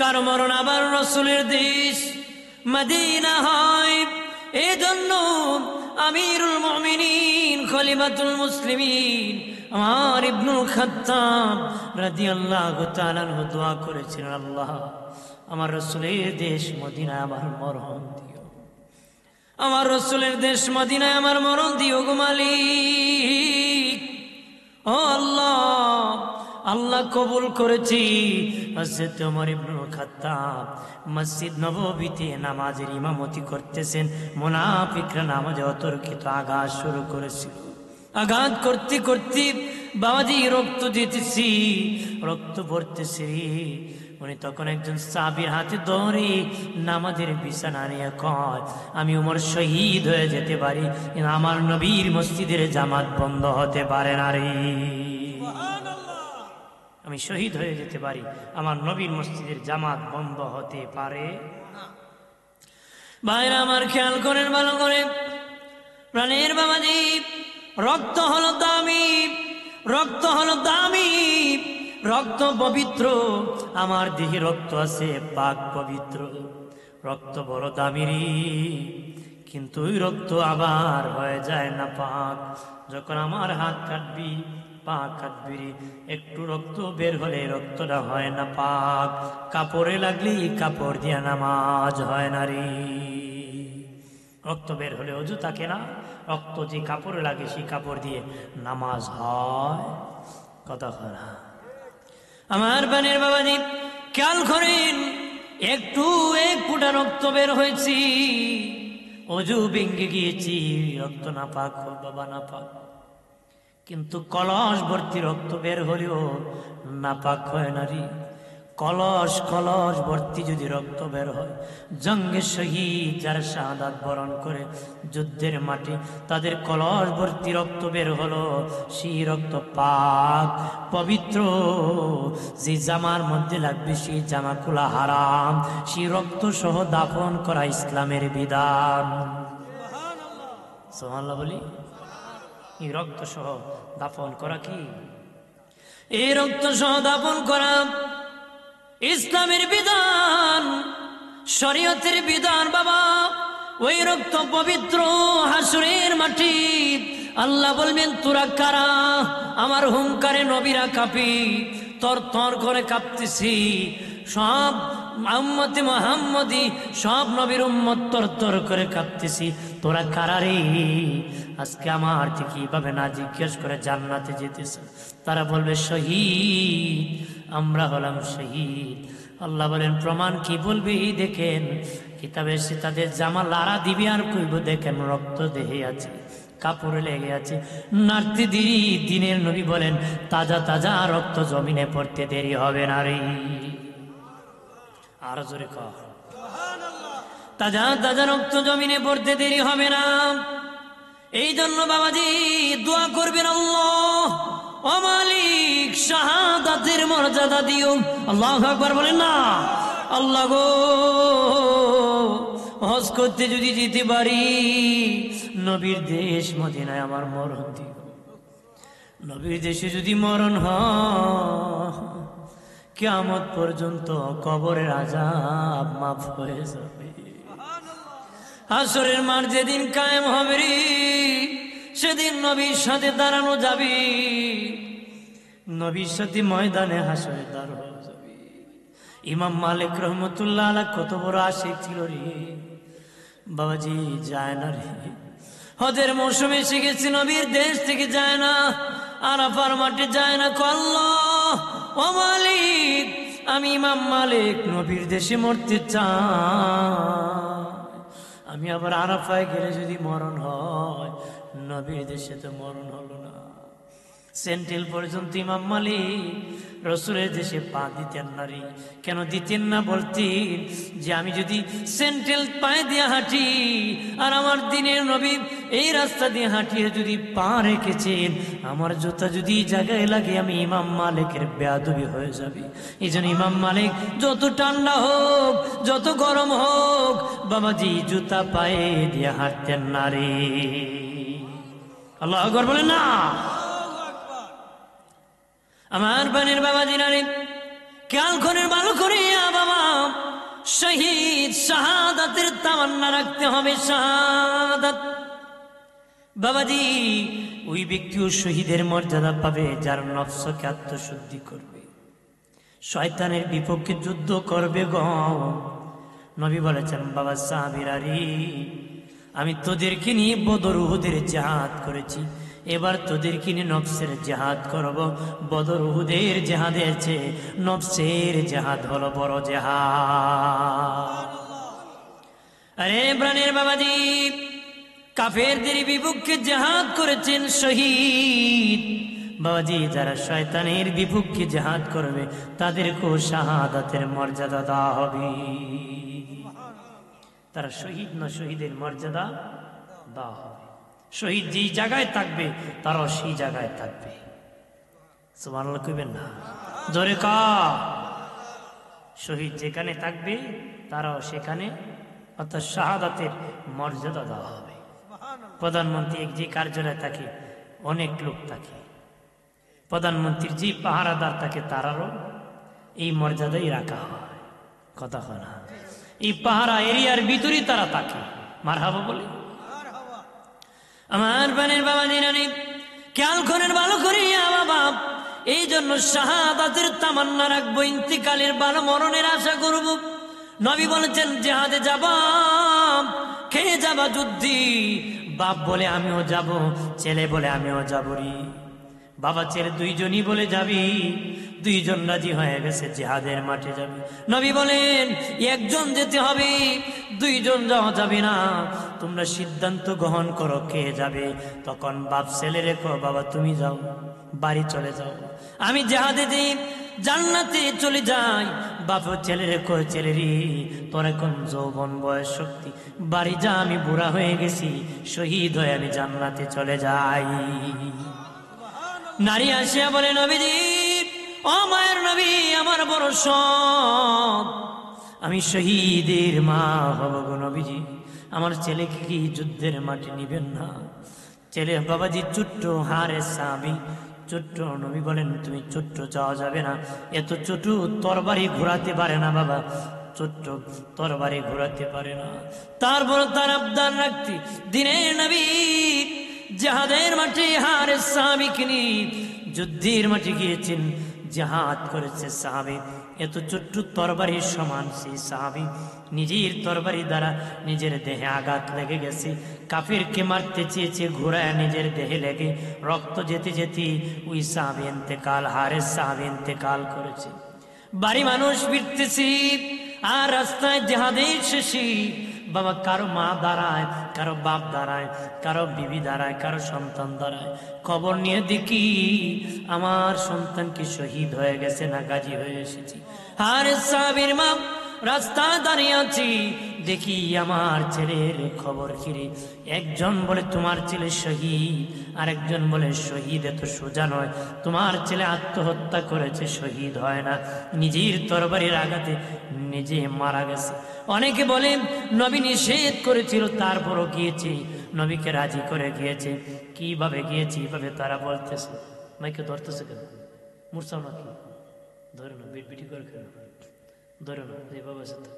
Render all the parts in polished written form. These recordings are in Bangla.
কার মরণ আবার রাসূলের দেশ মদিনা হয়। এজন্য আমিরুল মুমিনিন খলিফাতুল মুসলিমিন ওমর ইবনুল খাত্তাব রাদিয়াল্লাহু তাআলা আনহু দোয়া করেছিলেন, আল্লাহ আমার রাসূলের দেশ মদিনায় আমার মরণ দিও, আমার রাসূলের দেশ মদিনায় আমার মরণ দিও গো মালিক। ও আল্লাহ, আল্লাহ কবুল করেছি। হযরত ওমর ইবনুল খাত্তাব মসজিদ নববীতে নামাজের ইমামতি করতেছেন। মুনাফিকরা নামাজে অতর্কিত আঘাত শুরু করেছিল। আঘাত করতে করতে বাবাজি রক্ত দিতেছি, রক্ত পড়তেছে। উনি তখন একজন সাহাবীর হাতে ধরে নামাজের বিছানা নিয়ে কয়, আমি ওমর শহীদ হয়ে যেতে পারি, আমার নবীর মসজিদের জামাত বন্ধ হতে পারে না রে। আমি শহীদ হয়ে যেতে পারি, আমার নবীর মসজিদের জামাত বন্ধ হতে পারে না। ভাইরা আমার খেয়াল করেন ভালো করে, প্রাণের বাবাজি, রক্ত হলো দামি, রক্ত হলো দামি, রক্ত পবিত্র। আমার দেহে রক্ত আছে পাক পবিত্র, রক্ত বড় দামি, কিন্তু ওই রক্ত আবার হয়ে যায় না পাক। যখন আমার হাত কাটবি, পা কাটবি, একটু রক্ত বের হলে রক্তটা হয় না পাক। কাপড়ে লাগলি কাপড় দিয়া নামাজ হয় না রে। রক্ত বের হলে অজু থাকে না, রক্ত যে কাপড়ে লাগে সেই কাপড় দিয়ে নামাজ হয়। কথা হয় না আমার বানের বাবাজি, খেয়াল করেন, একটু এক ফোঁটা রক্ত বের হয়েছি, অজু ভেঙে গিয়েছি, রক্ত না পাক হোক বাবা না পাক, কিন্তু কলস ভর্তি রক্ত বের হলেও নাপাক হয় না রে। কলস কলস ভর্তি যদি রক্ত বের হয়, জঙ্গে শহীদ যারা শাহাদাত বরণ করে যুদ্ধের মাঠে, তাদের কলস ভর্তি রক্ত বের হলো, সেই রক্ত পাক পবিত্র। যে জামার মধ্যে লাগবে সেই জামা খোলা হারাম, সেই রক্ত সহ দাফন করা ইসলামের বিধান। সুবহানাল্লাহ বলি। এই রক্ত সহ দাফন করা কি? এই রক্ত সহ দাফন করা ইসলামের বিধান, শরীয়তের বিধান বাবা। ওই রক্ত পবিত্র। হাসরের মাটি আল্লাহ বলবেন, তোরা কারা? আমার হুঙ্কারে নবীরা কাঁপি, তর তর করে কাঁপতেছি, সব উম্মতে মুহাম্মদী, সব নবীর উম্মত তর তর করে কাঁপতেছি, তোরা কারা রে? আজকে আমার থেকে এইভাবে না জিজ্ঞেস করে জান্নাতে যেতেছে। তারা বলবে শহীদ, আমরা হলাম শহীদ। আল্লাহ বলেন প্রমাণ কি? বলবে এই দেখেন কিতাবে এসে তাদের জামা লাড়া দিবে, আর কইব দেখেন রক্ত দেহে আছে, কাপড়ে লেগে আছে, নাড়তে দেরি। দিনের নবী বলেন তাজা তাজা রক্ত জমিনে পড়তে দেরি হবে না রে। আর জোরে কর, তাজা তাজা রক্ত জমিনে পড়তে দেরি হবে না। এই জন্য বাবাজি দোয়া করবেন, আল্লাহ ও মালিক শাহাদাতের মর্যাদা দিও। আল্লাহু আকবার বলেন না। আল্লাহ গো, হজ করতে যদি যেতে পারি, নবীর দেশ মদিনায় আমার মরণ দিও। নবীর দেশে যদি মরণ হয়, কিয়ামত পর্যন্ত কবরের আযাব মাফ হয়ে যাবে। হাসরের মাঠ যেদিন কায়েম হবে রে, সেদিন নবীর সাথে দাঁড়ানো যাবে, নবীর সাথে ময়দানে হাসরে দাঁড়ানো যাবে। ইমাম মালিক রহমতুল্লাহ আলাইহি কত বড় আশিক ছিল রে বাবাজি, যায় না রে। হজের মৌসুমে এসে গেছে, নবীর দেশ থেকে যায় না, আরাফার মাঠে যায় না। আল্লাহ ও মালিক, আমি ইমাম মালিক নবীর দেশে মরতে চাই, আমি আবার আরাফায় গেলে যদি মরণ হয়, নবীর দেশে তো মরণ হলো না। সেন্ট্রেল পর্যন্ত ইমাম মালিক রসুলের দেশে পা দিতেন না রে। কেন দিতেন না? বলতেন যে আমি যদি সেন্ট্রেল পায়ে দিয়ে হাঁটি, আর আমার দিনের নবী এই রাস্তা দিয়ে হাঁটিয়ে যদি পা রেখেছেন, আমার জুতা যদি এই জায়গায় লাগে, আমি ইমাম মালিকের বেয়াদবি হয়ে যাবে। এই জন্য ইমাম মালিক যত ঠান্ডা হোক, যত গরম হোক, বাবাজি জুতা পায়ে দিয়ে হাঁটতেন না রে। আল্লাহু আকবার বলেন না। আমার বানের বাবাজি নারে খেয়াল করে ভালো করিয়া বাবা, শহীদ শাহাদাতের তামান্না রাখতে হবে। শাহাদাত বাবাজি, ওই ব্যক্তিও শহীদের মর্যাদা পাবে যার নফসকে আত্মশুদ্ধি করবে, শয়তানের বিপক্ষে যুদ্ধ করবে গো। নবী বলেছেন, বাবা সাহাবীরা রে, আমি তোদেরকে নিয়ে বদর উহুদের জিহাদ করেছি, এবার তোদেরকে নিয়ে নফসের জিহাদ করব। বদর উহুদের জিহাদের চেয়ে নফসের জিহাদ হলো বড় জিহাদ। আরে প্রাণের বাবাজি, কাফেরদের বিপক্ষে জিহাদ করেছেন শহীদ। বাবাজি, যারা শয়তানের বিপক্ষে জিহাদ করবে তাদেরকেও শাহাদাতের মর্যাদা দেওয়া হবে। তারা শহীদ না, শহীদের মর্যাদা দেওয়া হবে। শহীদ যেই জায়গায় থাকবে তারাও সেই জায়গায় থাকবে। সুবহানাল্লাহ কইবেন না? জোরে কা। শহীদ যেখানে থাকবে তারাও সেখানে, অর্থাৎ শাহাদাতের মর্যাদা দেওয়া হবে। প্রধানমন্ত্রী যে কার্যালয়ে থাকে অনেক লোক থাকে, প্রধানমন্ত্রীর যে পাহারাদার থাকে তারারও এই মর্যাদাই রাখা হয়। কথা হয় না? এই পাহারা এরিয়ার ভিতরেই তারা থাকে। মারহাবা বলে। আমার বানের বাবা দিনানি খেয়াল করেন ভালো করিয়া বাবা, এই জন্য শাহাদাতের তামান্না রাখবো, ইন্তিকালের ভালো মরণের আশা করব। নবী বলেছেন, জিহাদে যাবা, খেয়ে যাবা যুদ্ধি। বাপ বলে আমিও যাব, ছেলে বলে আমিও যাব রে। বাবা ছেলে দুইজনই বলে যাবি, দুইজন রাজি হয়ে গেছে জিহাদের মাঠে যাবে। নবী বলেন, একজন যেতে হবে, দুইজন যাওয়া যাবে না। তোমরা সিদ্ধান্ত গ্রহণ করো কে যাবে। তখন বাপ ছেলে রেখো, বাবা তুমি যাও, বাড়ি চলে যাও, আমি জিহাদে যাই, জান্নাতে চলে যাই। বাপ ছেলে রেখো, ছেলেরই তোর এখন যৌবন বয়স শক্তি, বাড়ি যা, আমি বুড়া হয়ে গেছি, শহীদ হয়ে আমি জান্নাতে চলে যাই। নারী আসিয়া বলে, নবীজি, ও মায়ের নবী, আমার বড় শখ, আমি শহীদের মা হব গো নবীজি, আমার ছেলেকে কি যুদ্ধের মাঠে নিবেন না? ছেলে, বাবাজি ছোট্ট হারে সাবি, ছোট্ট। নবী বলেন, তুমি ছোট্ট যাওয়া যাবে না, এত ছোট তরবারি ঘোরাতে পারে না বাবা, ছোট্ট তরবারি ঘোরাতে পারে না। তারপর তার আবদার রাখতে দিনের নবী জিহাদের মাঠে হারে সাহাবীকে নিয়ে যুদ্ধের মাঠে গিয়েছেন, জিহাদ করেছে সাহাবী। এত ছোট্ট তরবারির সমান সেই সাহাবী নিজের তরবারি দ্বারা নিজের দেহে আঘাত লেগে গেছে, কাফিরকে মারতে চেয়েছে, ঘোড়ায় নিজের দেহে লেগে রক্ত যেতে যেতে ওই সাহাবী ইন্তেকাল, হারে সাহাবী ইন্তেকাল করেছে। বাড়ি মানুষ ফিরতেছি, আর রাস্তায় জিহাদের শেষে বাবা কারো মা দাঁড়ায়, কারো বাপ দাঁড়ায়, কারো বিবি দাঁড়ায়, কারো সন্তান দাঁড়ায়। খবর নিয়ে দেখি আমার সন্তান কি শহীদ হয়ে গেছে না গাজী হয়ে এসেছি। আর সাহাবীর মা রাস্তায় দাঁড়িয়ে আছি, দেখি আমার ছেলের খবর কিরে। একজন বলে তোমার ছেলে শহীদ, আরেকজন বলে শহীদ এত সোজা নয়, তোমার ছেলে আত্মহত্যা করেছে, শহীদ হয় না, নিজের তরবারির আঘাতে নিজে মারা গেছে। অনেকে বলে নবী নিষেধ করেছিল তারপরও গিয়েছে, নবীকে রাজি করে গিয়েছে। কিভাবে গিয়েছে এইভাবে তারা বলতেছে। মাইকে ধরতেছে কেন? মুরসাও নাকি? ধরে না, বিটি করে কেন ধরে না, এইভাবে সাথে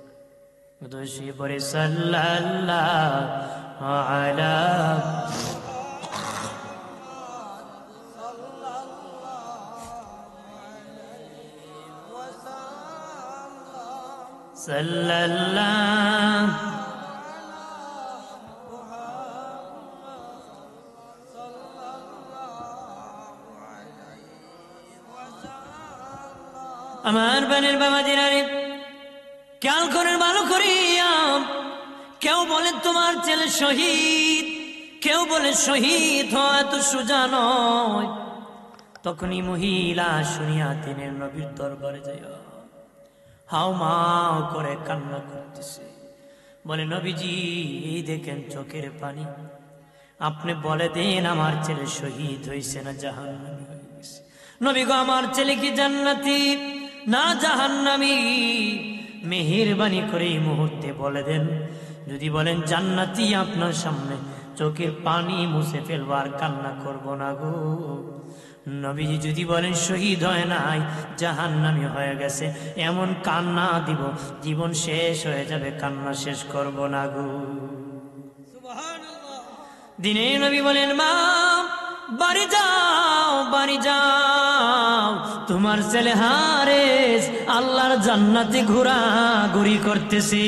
দোষী পরে সাল্লাল্লাহু আলা সাল্লাল্লাহু আমার বানের বাবা দিনারে খেয়াল করেন ভালো করিয়া। কেউ বলে তোমার ছেলে শহীদ, কেউ বলে শহীদ হয় তো সোজা নয়। তখনই মহিলা শুনিয়া তিনি নবীর দরবারে যাইয়া হাও মাও করে কান্না করতেছে, বলে নবীজি এই দেখেন চোখের পানি, আপনি বলে দেন আমার ছেলে শহীদ হয়েছে না জাহান্নামী হয়ে গেছে। নবী গো, আমার ছেলে কি জান্নাতি না জাহান্নামী? মেহেরবানি করে এই মুহূর্তে বলে দেন। যদি বলেন জান্নাতি, আপনার সামনে চোখের পানি মুছে ফেলবো, আর কান্না করব না গো। নবীজি যদি বলেন শহীদ হয় নাই, জাহান্নামী হয়ে গেছে, এমন কান্না দিব জীবন শেষ হয়ে যাবে, কান্না শেষ করব না গো। দিনে নবী বলেন মা বাড়ি যাও, বাড়ি যাও, তোমার ছেলে হারেস আল্লাহর জান্নাতে ঘোরাঘুরি করতেছি।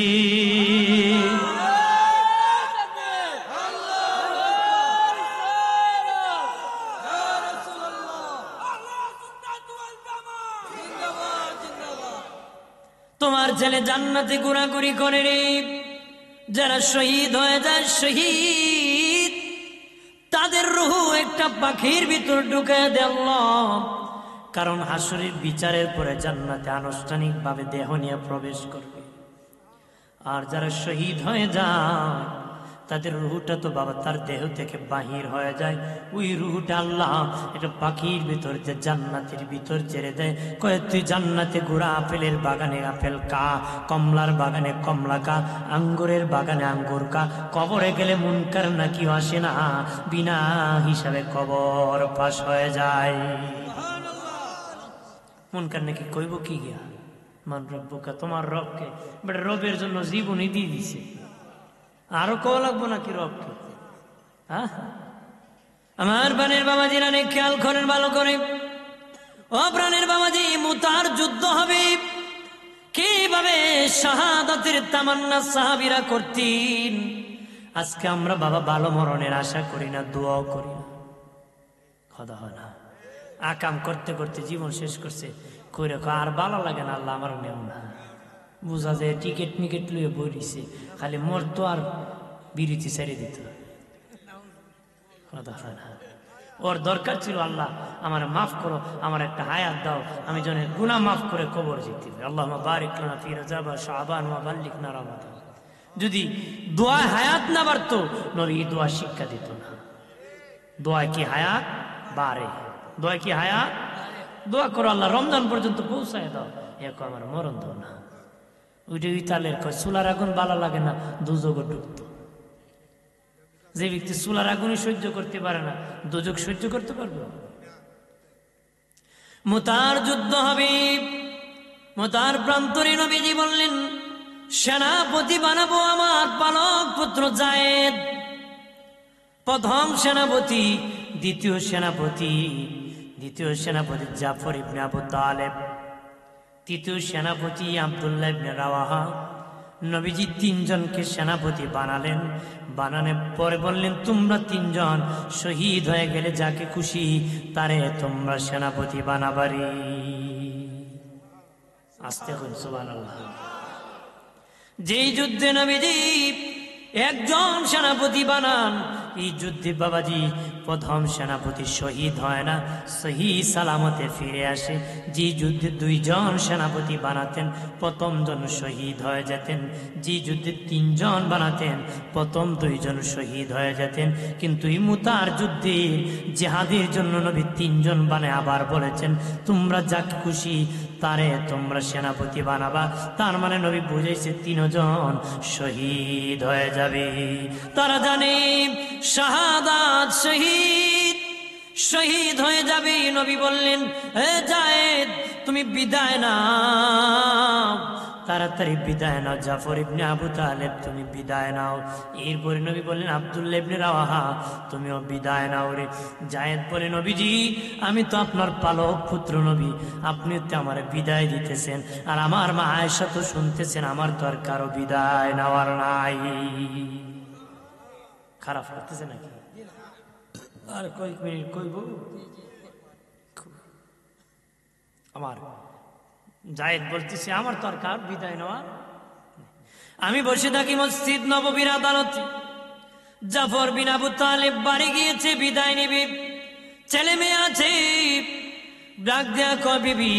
তোমার ছেলে জান্নাতে ঘোরাঘুরি করে রে। যারা শহীদ হয়ে যায়, শহীদ তাদের রূহ একটা পাখির ভিতর ঢুকে দেয় আল্লাহ। কারণ হাসরের বিচারের পরে জান্নাতে আনুষ্ঠানিকভাবে দেহ নিয়ে প্রবেশ করবে। আর যারা শহীদ হয়ে যায় তাদের রুহটা তো বাবা তার দেহ থেকে বাহির হয়ে যায়। ওই রুহটা আল্লাহ এটা পাখির ভিতর যে জান্নাতের ভিতর ছেড়ে দেয়। কয়ে তুই জান্নাতে ঘোরা, আপেলের বাগানে আপেল কা, কমলার বাগানে কমলা কা, আঙ্গুরের বাগানে আঙ্গুর কা। কবরে গেলে মুনকার নাকি আসে না, বিনা হিসাবে কবর পাশ হয়ে যায়। মুনকার নাকি কইব কি গিয়া মান রব্বুকা, তোমার রবকে। বাট রবের জন্য জীবনই দিয়ে দিছে, আরো কও লাগবো নাকি রবকে? হ্যাঁ, আমার প্রাণের বাবাজি রানে খেয়াল করেন ভালো করে। ও প্রাণের বাবাজি, মুতার যুদ্ধ হবে, কিভাবে শাহাদাতের তামান্না সাহাবীরা করতেন। আজকে আমরা বাবা ভালো মরণের আশা করি না, দোয়াও করি না। কথা হয় না, আকাম করতে করতে জীবন শেষ করছে, কইরা আর ভালো লাগে না, আল্লাহ আমার নেও না। বুঝা যায় টিকিট মিকেট লুয়ে বই দিছে, খালি মরতো আর বিরতি ছেড়ে দিত। কথা হয় না, ওর দরকার ছিল আল্লাহ আমার মাফ করো, আমার একটা হায়াত দাও, আমি যেন গুনাহ মাফ করে কবর যেতে পারি। আল্লাহুম্মা বারিক লানা ফি রজব ওয়া শাবান ওয়া বাল্লিগনা রমাদান। যদি দোয়া হায়াত না বাড়তো, নইলে এই দোয়া শিক্ষা দিত না। দোয়া কি হায়াত বাড়ে, দোয়া কি হায়াত। দোয়া করো আল্লাহ রমজান পর্যন্ত পৌঁছায় দাও, এখন আমার মরণ দাও না। ওইটা ইতালের কয় চুলার আগুন ভালো লাগে না, দুজকে ঢুকতো। যে ব্যক্তি চুলার আগুনই সহ্য করতে পারে না, দুজক সহ্য করতে পারবে? মুতার যুদ্ধ হবে। মুতার প্রান্তরে নবীজি বললেন সেনাপতি বানাবো আমার পালক পুত্র যায়েদ। প্রথম সেনাপতি, দ্বিতীয় সেনাপতি জাফর ইবনে আবু তালেব, তৃতীয় সেনাপতি আব্দুল্লাহ ইবনে রাওয়াহা। নবীজি তিনজনকে সেনাপতি বানালেন। বানানোর পরে বললেন তোমরা তিনজন শহীদ হয়ে গেলে যাকে খুশি তারে তোমরা সেনাপতি বানাবারি। আস্তে করে সুবহানাল্লাহ। যেই যুদ্ধে নবীজি একজন সেনাপতি বানান, এই যুদ্ধে বাবাজি প্রথম সেনাপতি শহীদ হয় না, সহি সালামতে ফিরে আসে। যে যুদ্ধে দুইজন সেনাপতি বানাতেন, প্রথম জন শহীদ হয়ে যেতেন। যে যুদ্ধে তিনজন বানাতেন, প্রথম দুইজন শহীদ হয়ে যেতেন। কিন্তু এই মুতার যুদ্ধে জিহাদের জন্য নবী তিনজন বানায় আবার বলেছেন তোমরা যাকে খুশি তারে তোমরা সেনাপতি বানাবা। তার মানে নবী বুঝাইছে তিনজন শহীদ হয়ে যাবে। তারা জানে শাহাদাত শহীদ হয়ে যাবে। নবী বললেন হে যায়েদ তুমি বিদায় নাও, তাড়াতাড়ি বিদায় নাও। জাফর ইবনে আবু তালেব তুমি বিদায় নাও। এরপরে নবী বললেন আব্দুল্লাহ ইবনে রাওয়াহা তুমিও বিদায় নাও রে। যায়েদ বলে নবীজি আমি তো আপনার পালক পুত্র নবী, আপনি তো আমার বিদায় দিতেছেন, আর আমার মা আয়েশা তো শুনতেছেন, আমার তো আর কারো বিদায় নেওয়ার নাই। খারাপ করতেছে নাকি? আর কয়েক মিনিট কইব। আমার জায়েদ বলতেছে আমার তো আর কার বিদায় নেওয়া। আমি বসে থাকি মসজিদ নববীর আদালতে। জাফর বিন আবু তালেব বাড়ি গিয়েছে, বিদায় নিবে। ছেলে মেয়ে আছে, ডাক দেয়া কয় বিবি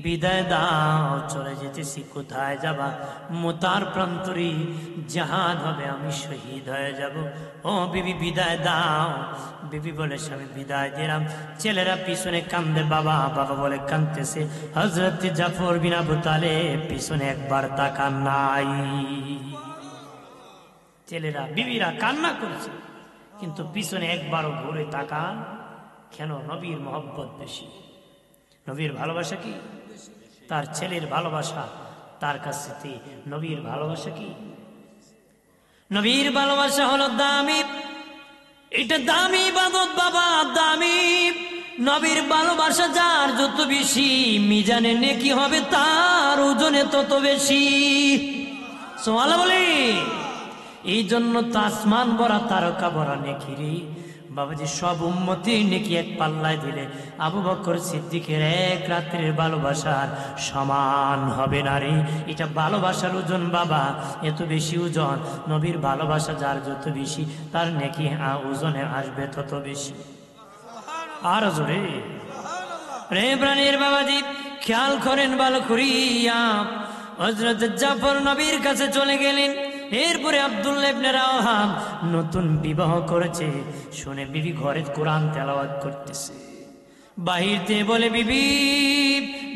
বিদায় দাও, চলে যেতেছি। কোথায় যাবা? মুতার প্রান্তরে জাহাদ হবে, আমি শহীদ হয়ে যাব। ও বিবি বিদায় দাও। বিবি বলে স্বামী বিদায় দিলাম। ছেলেরা পিছনে কান্দে, বাবা বাবা বলে কান্দতেছে। হযরত জাফর বিন আবু তালেব পিছনে একবার তাকান নাই। ছেলেরা বিবিরা কান্না করছে, কিন্তু পিছনে একবারও ঘুরে তাকান কেন? নবীর মহব্বত বেশি। নবীর ভালোবাসা কি? তার ছেলের ভালোবাসা তার কাছে, নবীর ভালোবাসা কি? নবীর ভালোবাসা হলো দামি, এটা দামি ইবাদত বাবা, দামি। নবীর ভালোবাসা যার যত বেশি, মিজানে নেকি হবে তার ওজনে তত বেশি। সুবহানাল্লাহ বলি। এই জন্য তো আসমান ভরা তারকা ভরা নেকি রে বাবাজি। সব উম্মতি নেকি এক পাল্লায় দিলে আবু বকর সিদ্দিকের এক রাত্রির ভালোবাসার সমান হবে না রে। এটা ভালোবাসার ওজন বাবা, এত বেশি ওজন। নবীর ভালোবাসা যার যত বেশি, তার নেকি ওজনে আসবে তত বেশি। আর জোরে রে প্রাণের বাবাজি, খেয়াল করেন ভালো করিয়া। হযরত জাফর নবীর কাছে চলে গেলেন। এরপরে আব্দুল্লাহ ইবনে রাওয়াহা নতুন বিবাহ করেছে, শুনে বিবি ঘরে কোরআন তেলাওয়াত করতেছে। বাহির দিয়ে বলে, বিবি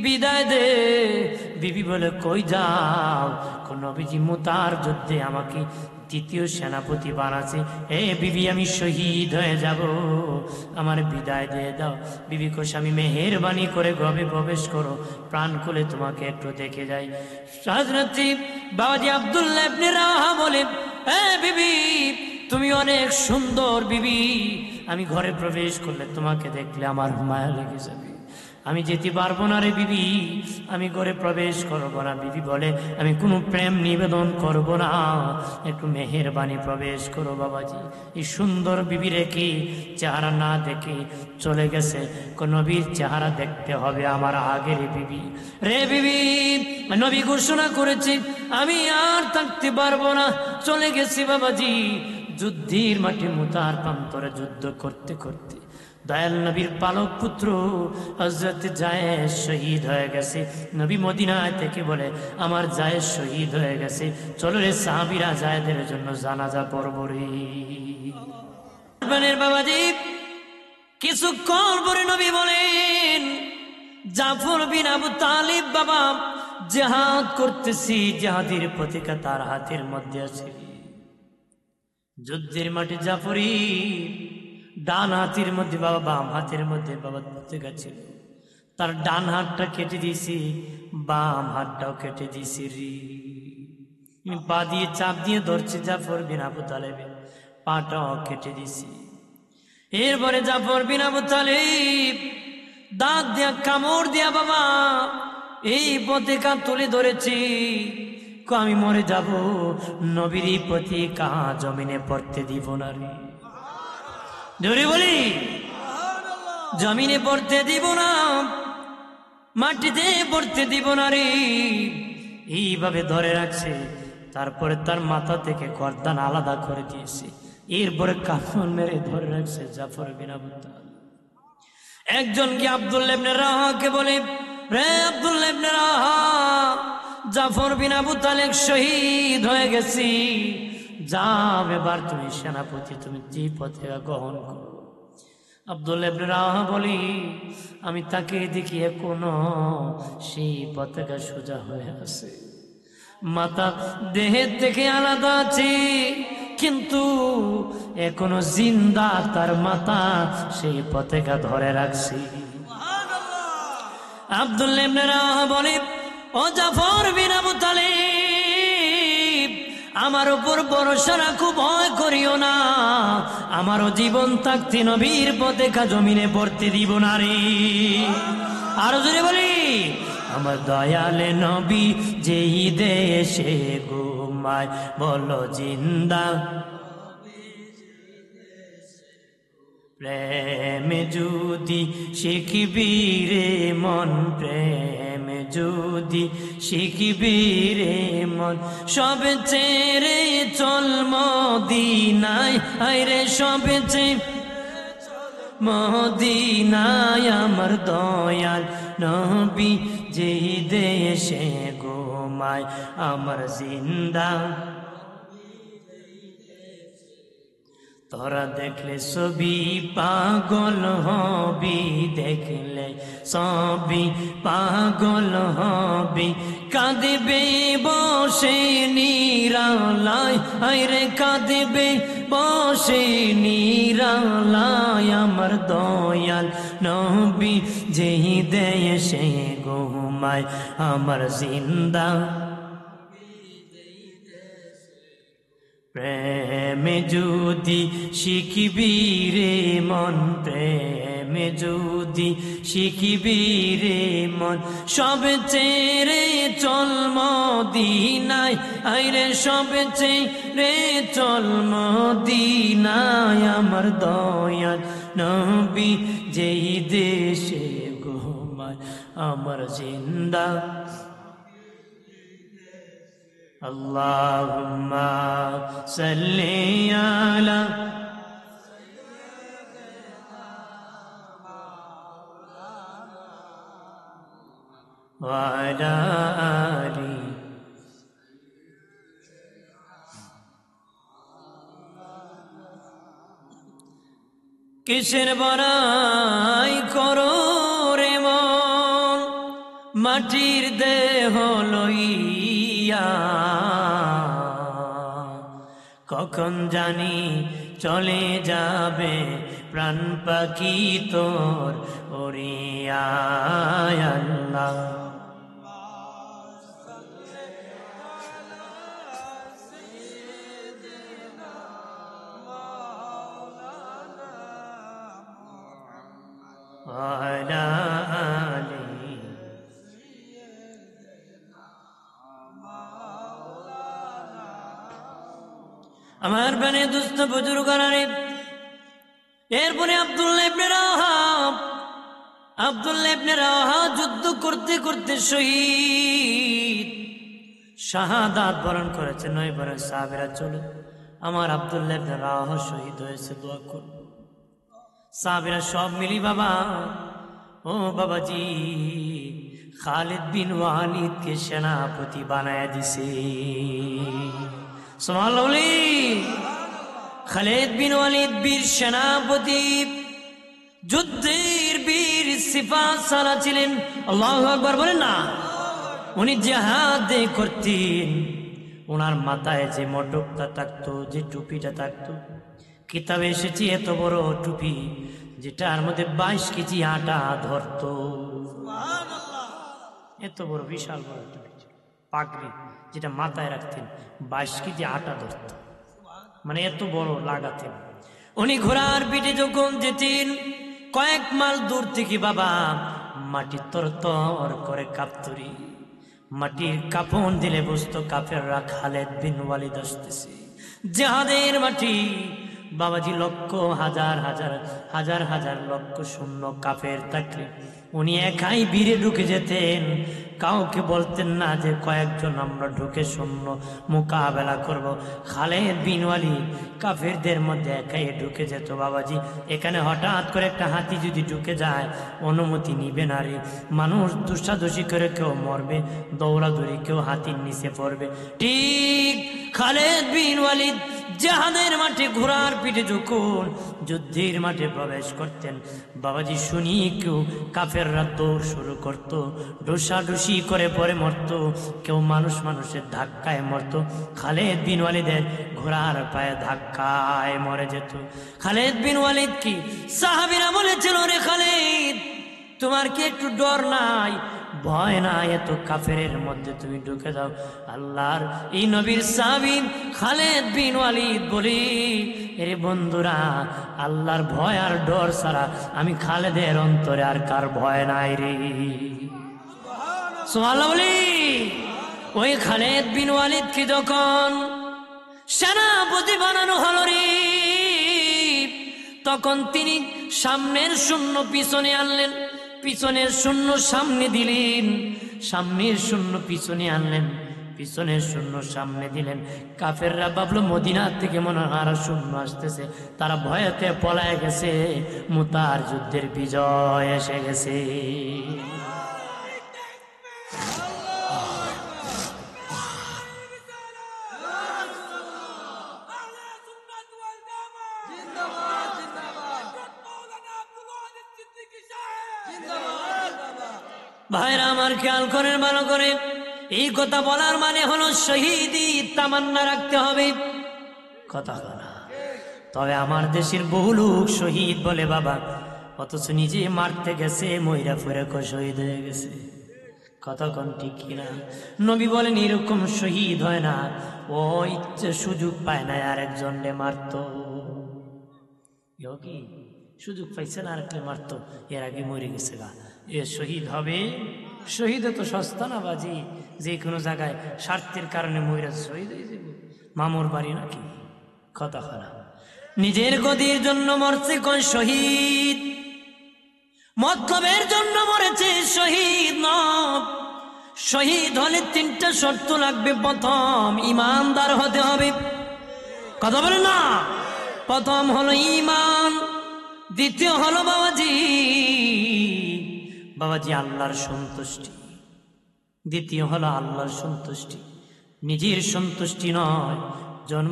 বিদায় দে। বিবি বলে, কই যাও? নবীজি মুতার যুদ্ধে আমাকে দ্বিতীয় সেনাপতি বানাচ্ছে। বিবি আমি শহীদ হয়ে যাব, আমার বিদায় দিয়ে দাও। বিবি কোষ, আমি মেহেরবানি করে গবে প্রবেশ করো, প্রাণ খুলে তোমাকে একটু দেখে যাই। হযরত বাবাজি আব্দুল্লাহ ইবনে রাওয়াহা বলে, বিবি তুমি অনেক সুন্দর বিবি, আমি ঘরে প্রবেশ করলে তোমাকে দেখলে আমার মায়া লেগে যাবে, আমি যেতে পারবো না রে বিবি, আমি ঘরে প্রবেশ করবো না। বিবি বলে, আমি কোনো প্রেম নিবেদন করব না, একটু মেহেরবানি প্রবেশ করো বাবাজি। এই সুন্দর বিবি রেখে চেহারা না দেখে চলে গেছে। নবীর চেহারা দেখতে হবে আমার আগের বিবি রে। বিবি নবী ঘোষণা করেছে, আমি আর থাকতে পারবো না, চলে গেছি বাবাজি। যুদ্ধের মাঠে মুতার প্রান্তরে যুদ্ধ করতে করতে দয়াল নবীর পালক পুত্র হযরত জায়েদ শহীদ হয়ে গেছে। নবী মদিনায় থেকে বলে, আমার জায়েদ শহীদ হয়ে গেছে, চলো রে সাহাবীরা জায়েদের জন্য জানাজা পড়ব রে। বাবাজি কিছুক্ষণ পরে নবী বলেন, জাফর বিন আবু তালিব বাবা জিহাদ করতেছি, জিহাদের পতাকা তার হাতের মধ্যে আছে। যুদ্ধের মাঠে জাফরি ডান হাতের মধ্যে বাবা, বাম হাতের মধ্যে বাবা পতাকা ছিল। তার ডান হাতটা কেটে দিয়েছি, বাম হাতটাও কেটে দিয়েছি রে। পা দিয়ে চাপ দিয়ে ধরছে জাফর বিন আবু তালেবের পাটাও কেটে দিয়েছি। এরপরে জাফর বিন আবু তালেব দাঁত দিয়া কামড় দিয়া বাবা এই পতাকা তুলে ধরেছি, আমি মরে যাব, নবীর এই পতাকা জমিনে পড়তে দিব না রে। জোরে বলি, জমিনে পড়তে দিব না, মাটিতে পড়তে দিব না রে। এইভাবে ধরে রাখছে। তারপরে তার মাথা থেকে গর্দান আলাদা করে দিয়েছে। এরপরে কাফন মেরে ধরে রাখছে জাফর বিন আবু তালেব। একজনকে আব্দুল্লাহ ইবনে রাওয়াহাকে বলে, রে আব্দুল্লাহ ইবনে রাওয়াহা, জাফর বিন আবু তালেব শহীদ হয়ে গেছি, যাও এবার তুমি সেনাপতি, তুমি যে পতাকা গ্রহণ করো। আব্দুল্লাহ ইবনে রাওয়াহা বলি, আমি তাকে দেখি এখনো সেই পতাকা সোজা হয়ে আছে, মাথা দেহের থেকে আলাদা আছে, কিন্তু এখনো জিন্দা তার মাথা সেই পতাকা ধরে রাখছি। আব্দুল্লাহ ইবনে রাওয়াহা বলে, ও জাফর বিন আবু তালেব, আমার উপর ভরসা রাখো, ভয় করিও না, আমারও জীবন থাকতে নবীর পতাকা জমিনে পড়তে দিব না রে। আরো জোরে বলি, আমার দয়ালে নবী যেই দেশে ঘুমায়, বলো জিন্দা প্রেম যদি শিখবি রে মন, প্রেম যদি শিখবি রে মন, সব ছেড়ে চল মদিনায়, আইরে সব ছেড়ে মদিনায়, আমার দয়াল নবী যেই দেশে ঘুমায়, আমার জিন্দা তোরা দেখলে ছবি পাগল হবি, দেখলে ছবি পাগল হবি, কাঁদবে বসে নিরালায়, আইরে কাঁদবে বসে নিরালায় আমার দয়াল নবী যেই দেশে ঘুমায় আমার জিন্দা প্রেমে যদি শিখিবি রে মন, প্রেমে যদি শিখিবি রে মন, সব ছেড়ে চল মদিনায়, আইরে সব ছেড়ে চল মদিনায় আমার দয়াল নবী যেই দেশে ঘুমায় আমার জিন্দা। আল্লাহুম্মা সাল্লি আলা ওয়া আলা আলি। কিসের বড়াই করো রে মন, মাটির দেহ লইয়া, কখন জানি চলে যাবে প্রাণ পাখি তোর ওরিয়া আল্লাহ। ওয়ালা আলি। আমার বানে দুস্থ বুজুর্গারে, এরপরে আব্দুল্লাহ ইবনে রাওয়াহা, আব্দুল্লাহ ইবনে রাওয়াহা যুদ্ধ করতে করতে শহীদ, শাহাদাত বরণ করেছে। 9 বছর সাহাবীরা চলে, আমার আব্দুল্লাহ ইবনে রাওয়াহা শহীদ হয়েছে, দোয়া করুন। সাহাবীরা সব মিলি বাবা, ও বাবাজি, খালিদ বিন ওয়ালিদকে সেনাপতি বানায় দিছে। সুবহানাল্লাহ। খালিদ বিন ওয়ালিদ বীর সেনাপতি, যুদ্ধের বীর সিপাহ সালার ছিলেন। আল্লাহু আকবার বলেন না। উনি জিহাদ করতেন, ওনার মাথায় যে মটকটা থাকতো, যে টুপিটা থাকতো, কিতাবে এসেছে এত বড় টুপি যেটার মধ্যে 22 কেজি আটা ধরতো। এত বড় বিশাল বড় টুপি, পাগড়ি যেটা মাথায় রাখতেন, 22 কেজি আটা ধরত, মানে এত বড় লাগাতেন। উনি ঘোড়ার পিঠে যখন যেতেন, কয়েক মাইল দূর থেকে বাবা মাটি তরতর করে কাঁপতরি, মাটির কাঁপন দিলে বুঝতো কাফেররা খালিদ বিন ওয়ালিদ আসতেছে। জিহাদের মাটি বাবাজি, লক্ষ হাজার হাজার হাজার হাজার লক্ষ শূন্য কাফের থাকলে উনি একাই বীরে ঢুকে যেতেন। কাউকে বলতেন না যে কয়েকজন আমরা ঢুকে শূন্য মোকাবেলা করব। খালিদ বিন ওয়ালিদ কাফেরদের মধ্যে একাই ঢুকে যেত বাবাজি। এখানে হঠাৎ করে একটা হাতি যদি ঢুকে যায়, অনুমতি নিবে না রে। মানুষ দুষ্টাদুষি করে কেউ মরবে, দৌড়াদৌড়ি কেউ হাতির নিচে পড়বে। ঠিক খালিদ বিন ওয়ালিদ জিহাদের মাঠে ঘোড়ার পিঠে যখন যুদ্ধের মাঠে প্রবেশ করতেন বাবাজি, শুনি কেউ কাফেররা দৌড় শুরু করতো, ডোসাডুসি করে পরে মরতো, কেউ মানুষের ধাক্কায় মরতো। খালিদ বিন ওয়ালিদের ঘোড়ার পায়ে ধাক্কায় মরে যেত। খালিদ বিন ওয়ালিদ কি সাহাবীরা বলেছিল, রে খালিদ, তোমার কি একটু ডর নাই, ভয় নাই? এত কাফেরের মধ্যে তুমি ঢুকে যাও। আল্লাহর এই নবীর সাহাবী খালিদ বিন ওয়ালিদ বলি, এরে বন্ধুরা, আল্লাহর ভয় আর ডর ছাড়া আমি খালেদের অন্তরে আর কার ভয় নাই রে। সুবহানাল্লাহ বলি। ওই খালিদ বিন ওয়ালিদকে যখন সেনাপতি বানানো হলো রে, তখন তিনি সামনের শূন্য পিছনে আনলেন, পিছনের শূন্য সামনে দিলেন, সামনের শূন্য পিছনে আনলেন, পিছনের শূন্য সামনে দিলেন। কাফেররা ভাবলো মদিনা থেকে মনে হয় আরো শূন্য আসতেছে, তারা ভয়েতে পলায় গেছে, মুতার যুদ্ধের বিজয় এসে গেছে। ভাইরা আমার খেয়াল করেন ভালো করে, এই কথা বলার মানে হলো শহীদি তামান্না রাখতে হবে, কথা বলা। তবে আমার দেশের বহু লোক শহীদ বলে বাবা, অথচ নিজে মারতে গেছে, মইরা ফিরে শহীদ হয়ে গেছে, কথা কোন ঠিক কিনা? নবী বলেন এরকম শহীদ হয় না, ও ইচ্ছে সুযোগ পায় না আর একজনকে মারতো, কি সুযোগ পাইছে না আরেকলে মারতো, এর আগে মরে গেছে গা, এ শহীদ হবে। শহীদ তো সস্তা না বাজি, যে কোনো জায়গায় স্বার্থের কারণে মইরা শহীদ হয়ে যাবে, মামুর বাড়ি নাকি, কথা খারাপ। নিজের গদির জন্য মরছে কোন শহীদ, মতলবের জন্য মরেছে শহীদ নয়। শহীদ হলে তিনটা শর্ত লাগবে, প্রথম ইমানদার হতে হবে, কথা বলে না, প্রথম হলো ইমান, দ্বিতীয় হলো বাবাজি আল্লাহর সন্তুষ্টি, দ্বিতীয় হলো আল্লাহর সন্তুষ্টি, নিজের সন্তুষ্টি নয়,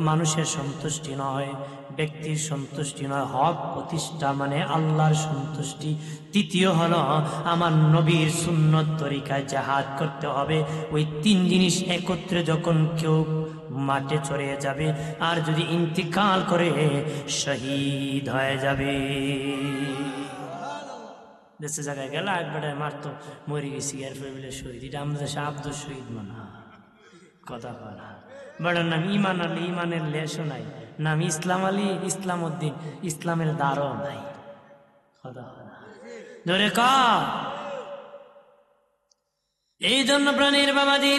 মানুষের সন্তুষ্টি নয়, ব্যক্তির সন্তুষ্টি নয়, হক প্রতিষ্ঠা মানে আল্লাহর সন্তুষ্টি। তৃতীয় হলো আমার নবীর সুন্নত তরিকায় জিহাদ করতে হবে। ওই তিন জিনিস একত্রে যখন কেউ মাঠে চড়ে যাবে আর যদি ইন্তিকাল করে শহীদ হয়ে যাবে। দেশে জায়গায় গেল একবারে মারতো, মরে গেছি এরপরে বলে শহীদ, এটা আমাদের দেশে আব্দুল শহীদ মানা, কথা বলা। বড়ার নাম ইমান আলী, ইমানের লেশও নাই, নাম ইসলাম আলী, ইসলাম উদ্দিন, ইসলামের দ্বারও নাই, কথা বলা ধরে কা। এই জন্য প্রাণীর বাবাজি,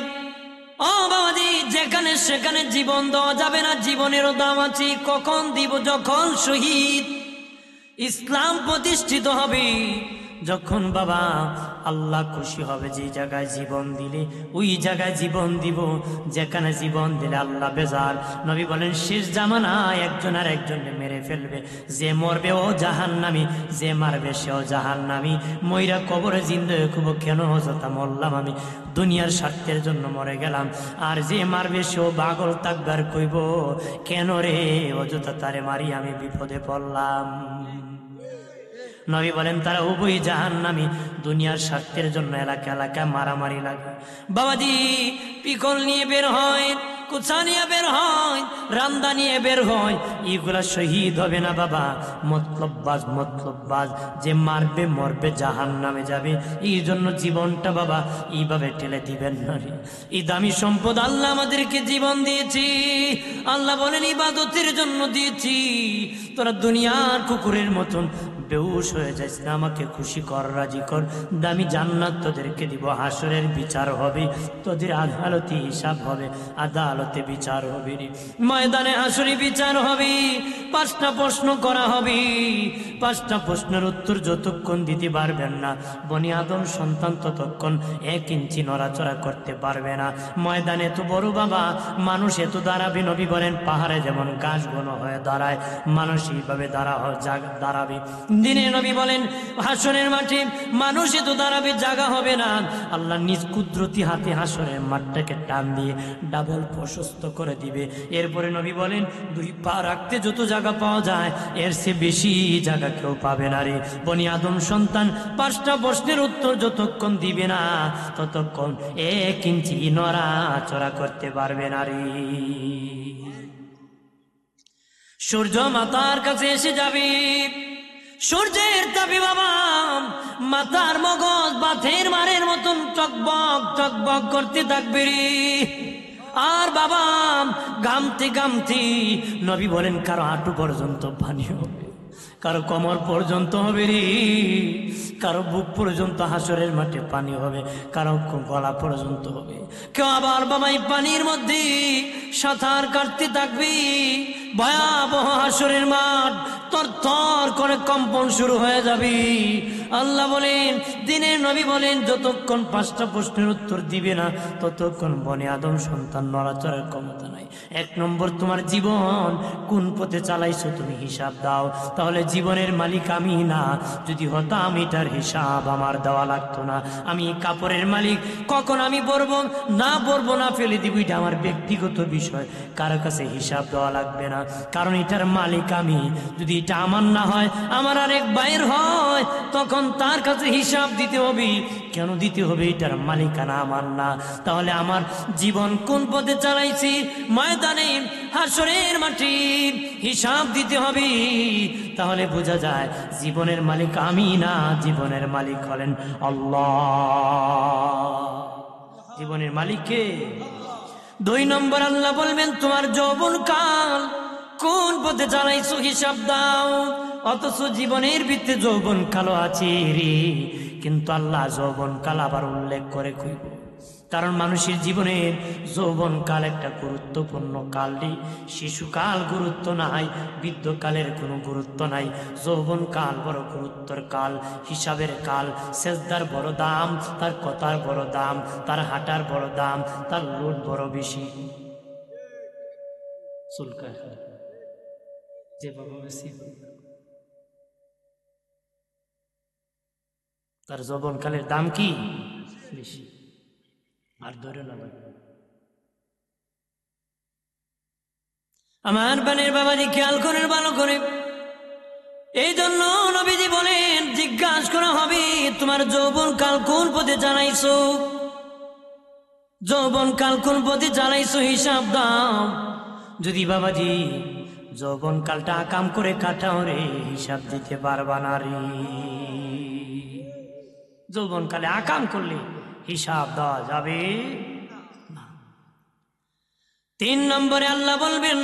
ও বাবাজি, যেখানে সেখানে জীবন দেওয়া যাবে না, জীবনেরও দাম আছে। কখন দিব? যখন শহীদ ইসলাম প্রতিষ্ঠিত হবে, যখন বাবা আল্লাহ খুশি হবে, যে জায়গায় জীবন দিলে ওই জায়গায় জীবন দিব, যেখানে জীবন দিলে আল্লাহ বেজার। নবী বলেন শেষ জামানায় একজন আর একজনকে মেরে ফেলবে, যে মরবে ও জাহান্নামী, যে মারবে সেও জাহান্নামী। মইরা কবরে জিন্দা খুব কেন অযথা মরলাম, আমি দুনিয়ার স্বার্থের জন্য মরে গেলাম। আর যে মারবে সেও পাগল থাকবার কইব, কেন রে অযথা তারে মারি আমি বিপদে পড়লাম। নবী বলেন তারা উভয় জাহান্নামী, দুনিয়ার স্বার্থের জন্য এলাকা এলাকায় মারামারি লাগে। বাবাজি পিকল নিয়ে বের হয়, কুচা নিয়ে বের হয়, রামদা নিয়ে বের হয়, এগুলা শহীদ হবে না বাবা। মতলববাজ যে মারবে মরবে জাহান্নামে যাবে। এই জন্য জীবনটা বাবা এইভাবে ঠেলে দিবেন না রে। এই দামি সম্পদ আল্লাহ আমাদেরকে জীবন দিয়েছি, আল্লাহ বলেন ইবাদতের জন্য দিয়েছি। তোরা দুনিয়ার কুকুরের মতন বেহুশ হয়ে যাস না, আমাকে খুশি কর, রাজি কর, দামি জান্নাত তোদেরকে দিব। হাসরের বিচার হবে, তোদের আদালতে হিসাব হবে, আদালতে বিচার হবে রে, ময়দানে হাসরে বিচার হবে। 5টা প্রশ্ন করা হবে, 5টা প্রশ্নের উত্তর যতক্ষণ দিতে পারবেন না বনি আদম সন্তান ততক্ষণ 1 ইঞ্চি নড়াচড়া করতে পারবে না। ময়দানে তো বড় বাবা, মানুষ এত দাঁড়াবে। নবী বলেন পাহাড়ে যেমন গাছ ঘন হয়ে দাঁড়ায়, মানুষ এইভাবে দাঁড়াবে দিনে। নবী বলেন হাসরের মাঠে মানুষ এত দাঁড়াবে, জায়গা হবে না। আল্লাহ নিজ কুদরতি হাতে হাসরের মাঠটাকে টান দিয়ে ডাবল প্রশস্ত করে দিবে। এরপরে নবী বলেন 2 পা রাখতে যত জায়গা পাওয়া যায় এর চেয়ে বেশি জায়গা কেউ পাবে না রে। বনি আদম সন্তান 5টা প্রশ্নের উত্তর যতক্ষণ দিবে না ততক্ষণ 1 ইঞ্চি নড়াচড়া করতে পারবে না রে। সূর্য মাথার কাছে এসে যাবে, সূর্যের তাপে বাবা মাথার মগজ বাথের মারের মতন টকবক টকবক করতে থাকবে রে। আর বাবা গামতে গামতে নবী বলেন কারো হাঁটু পর্যন্ত পানি হবে, কারো কোমর পর্যন্ত হবে রে, কারো বুক পর্যন্ত হাসরের মাঠে পানি হবে, কারো গলা পর্যন্ত হবে। কেউ আবার বাবা এই পানির মধ্যে সাঁতার কাটতে থাকবি। ভয়াবহ হাসরের মাঠ, তরতর করে কম্পন শুরু হয়ে যাবে। আল্লাহ বলেন, দিনের নবী বলেন যতক্ষণ 5টা প্রশ্নের উত্তর দিবে না ততক্ষণ বনি আদম সন্তান নড়াচড়ার ক্ষমতা নাই। 1 নম্বর তোমার জীবন কোন পথে চালাইছো তুমি হিসাব দাও। তাহলে জীবনের মালিক আমি না, যদি হতাম এটার হিসাব আমার দেওয়া লাগতো না। আমি কাপড়ের মালিক, কখন আমি পরবো না ফেলে দিব এটা আমার ব্যক্তিগত বিষয়, কারো কাছে হিসাব দেওয়া লাগবে না, কারণ এটার মালিক আমি। যদি এটা আমার না হয়, আমার আরেক ভাইয়ের হয়, তখন তখন তার কাছে হিসাব দিতে হবে। কেন দিতে হবে? এটার মালিকানা আমার না। তাহলে আমার জীবন কোন পথে চালাইছি, ময়দানে হাসরের মাঠে হিসাব দিতে হবে। তাহলে বোঝা যায় জীবনের মালিক আমি না, জীবনের মালিক হলেন আল্লাহ। জীবনের মালিক কে? 2 নম্বর আল্লাহ বলবেন তোমার যৌবন কাল কোন পথে চালাইছো হিসাব দাও। অথচ জীবনের ভিত্তি যৌবন কালও আছে রে, কিন্তু আল্লাহ যৌবন কাল আবার উল্লেখ করে কইব। কারণ মানুষের জীবনের যৌবন কাল একটা গুরুত্বপূর্ণ কাল রে। শিশুকাল গুরুত্ব নাই, বৃদ্ধকালের কোনো গুরুত্ব নাই। যৌবন কাল বড় গুরুত্বর কাল, হিসাবের কাল। সেজদার বড় দাম, তার কথার বড় দাম, তার হাঁটার বড় দাম, তার লোড বড় বেশি। চুলকায় যে বাবা বেশি, তার যৌবন কালের দাম কি বেশি। আর ধরে না ভাই আমার বানের বাবাজি, খেয়াল করেন ভালো করে। এই জন্য নবীজি বলেন জিজ্ঞাসা করা হবে তোমার যৌবন কাল কোন পথে চালাইছো, যৌবন কাল কোন পথে চালাইছো হিসাব দাও। যদি বাবাজি যৌবন কালটা আকাম করে কাটাও রে, হিসাব দিতে পারবা না রে। যৌবন কালে আকাম করলে হিসাব দেওয়া যাবে না। 3 নম্বরে আল্লাহ বলবেন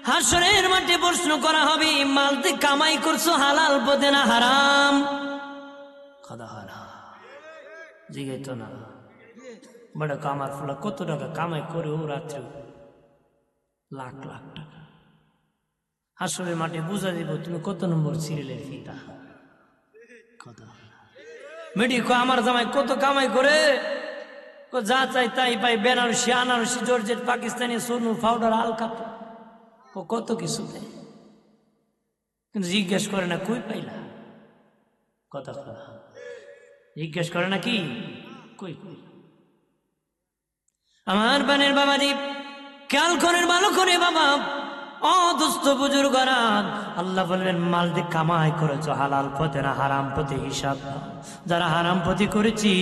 হাসরের মাঠে প্রশ্ন করা হবে মালতে কামাই করছো হালাল পথে না হারাম। খাদা হারাম জিগাইতো না বড় কামার ফুলা কত টাকা কামাই করে ও রাত্রে লাখ লাখ টাকা। হাসরের মাঠে বুঝা দিব তুমি কত নম্বর সিরিয়ালের ফিতা। কথা মেডি আমার জামাই কত কামাই করে, যা চাই তাই পাই, বেনারসি আনারসি জর্জেট পাকিস্তানি সোনু পাউডার আলকাতা কত কিছু দেয়, কিন্তু জিজ্ঞেস করে না কই পাইলা। কথা জিজ্ঞেস করে না কি কই কই। আমার বানের বাবাজি খেয়াল করেন ভালো করে বাবা। ও দুস্থ বুজুর্গরা, আল্লাহ বলবেন মাল দিয়ে কামাই করেছো হালাল পথে না হারাম পথে, হিসাব দাও। যারা হারাম পথে করেছি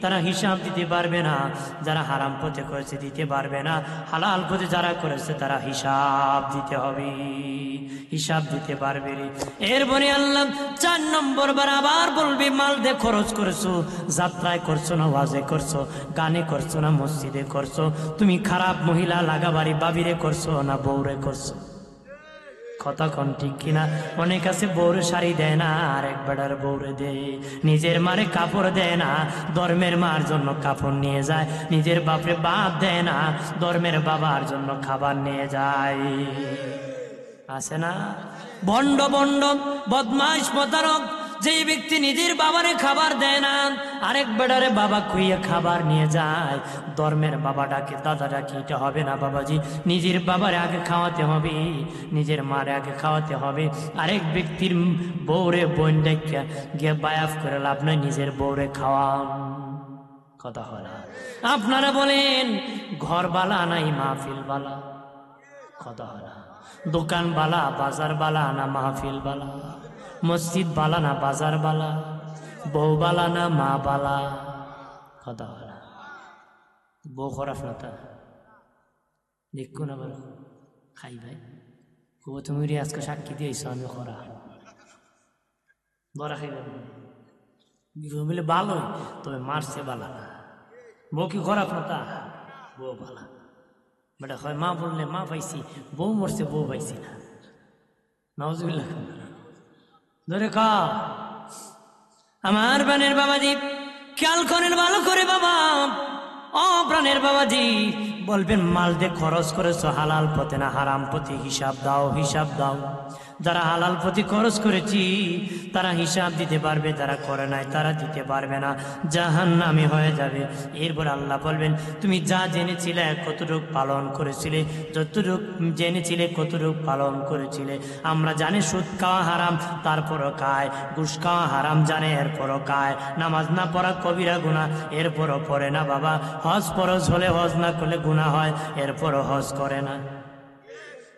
তারা হিসাব দিতে পারবে না, যারা হারাম পথে করেছে দিতে পারবে না। হালাল পথে যারা করেছে তারা হিসাব দিতে হবে, হিসাব দিতে পারবে। এরপরে আল্লাহ 4 নম্বর বার আবার বলবে মাল দিয়ে খরচ করছো, যাত্রায় করছো না ওয়াজে করছো, গানে করছো না মসজিদে করছো, তুমি খারাপ মহিলা লাগাবাড়ি বাবিরে করছো না বউরে করছো। কথা কোন ঠিক কিনা? অনেক আছে বউরে শাড়ি দেয় না, আর এক বেড়ার বউরে দেয়। নিজের মারে কাপড় দেয় না, ধর্মের মার জন্য কাপড় নিয়ে যায়। নিজের বাপরে বাপ দেয় না, ধর্মের বাবার জন্য খাবার নিয়ে যায়। আছে না বন্ড বন্ড বদমাশ প্রতারক, যেই ব্যক্তি নিজের বাবারে খাবার দেয় না, আরেক বেড়ারে বাবা খুইয়ে খাবার নিয়ে যায়। ধর্মের বাবা ডাকে দাদা ডাকে, এটা হবে না বাবাজি। নিজের বাবারে আগে খাওয়াতে হবে, নিজের মারে আগে খাওয়াতে হবে। আরেক ব্যক্তির বউরে বোন ডেকে গিয়ে বায়াফ করে লাভ নয়, নিজের বউরে খাওয়ান। কথা হয় না? আপনারা বলেন ঘর বালা নাই মাহফিল বালা? কথা হয় না? দোকান বালা বাজার বালা না মাহফিল বালা? মসজিদ বালা না বাজার বালা? বউ বালা না মা বালা? কথা হয় না? বউ খরাফ না তা দেখো না বলো খাই ভাই ও তুমি আজকে সাক্ষী দিয়েছ আমি খরা বড়া খাইবে বলে ভালোই, তবে মারছে বালা না। বউ কি খরাফ না তা? বউ বালা বেটা হয় মা বললে মা পাইছি, বউ মরছে বউ পাইছি না। নাউজুবিল্লাহ ধরে খা। আমার প্রাণের বাবাজি খেয়াল করেন ভালো করে বাবা। ও প্রাণের বাবাজি বলবেন মাল দিয়ে খরচ করেছো হালাল পথে না হারাম পথে, হিসাব দাও, হিসাব দাও। যারা হালাল পথে খরচ করেছি তারা হিসাব দিতে পারবে, যারা করে নাই তারা দিতে পারবে না, জাহান্নামী হয়ে যাবে। এরপর আল্লাহ বলবেন তুমি যা জেনেছিলে কতটুক পালন করেছিলে, যতটুক জেনেছিলে কতটুক পালন করেছিলে। আমরা জানি সুদ খাওয়া হারাম তারপরও খায়, ঘুষ খাওয়া হারাম জানে এরপরও খায়, নামাজ না পড়া কবিরা গুনাহ এরপরও পড়ে না বাবা, হজ ফরজ হলে হজ না করলে গুনাহ হয় এরপরও হজ করে না।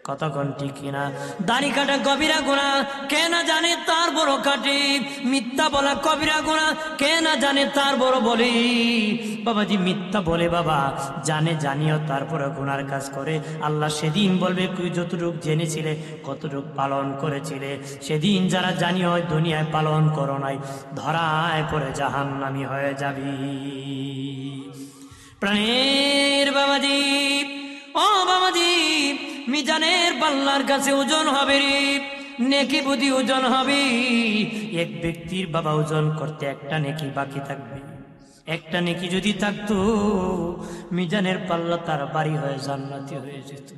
কতক্ষণ ঠিক কিনা? দাড়ি কাটা কবিরা গুনাহ, কে না জানে তার বড় কাটে। মিথ্যা বলা কবিরা গুনাহ, কে না জানে তার বড় বলে। বাবাজি মিথ্যা বলে বাবা, জানে জানিও তারপরে গুনার কাজ করে। আল্লাহ সেদিন বলবে তুই যতটুক জেনেছিলে কতটুক পালন করেছিলে। সেদিন যারা জানিও দুনিয়ায় পালন করো নাই, ধরায় পড়ে জাহান্নামী হয়ে যাবি। প্রাণের বাবাজি, ও বাবাজি, মিজানের পাল্লার কাছে ওজন হবে রে, নেকি বুদ্ধি ওজন হবে। এক ব্যক্তির বাবা ওজন করতে একটা নেকি বাকি থাকবে। একটা নেকি যদি থাকতো, মিজানের পাল্লা তার বাড়ি হয়ে জান্নাতি হয়ে যেত।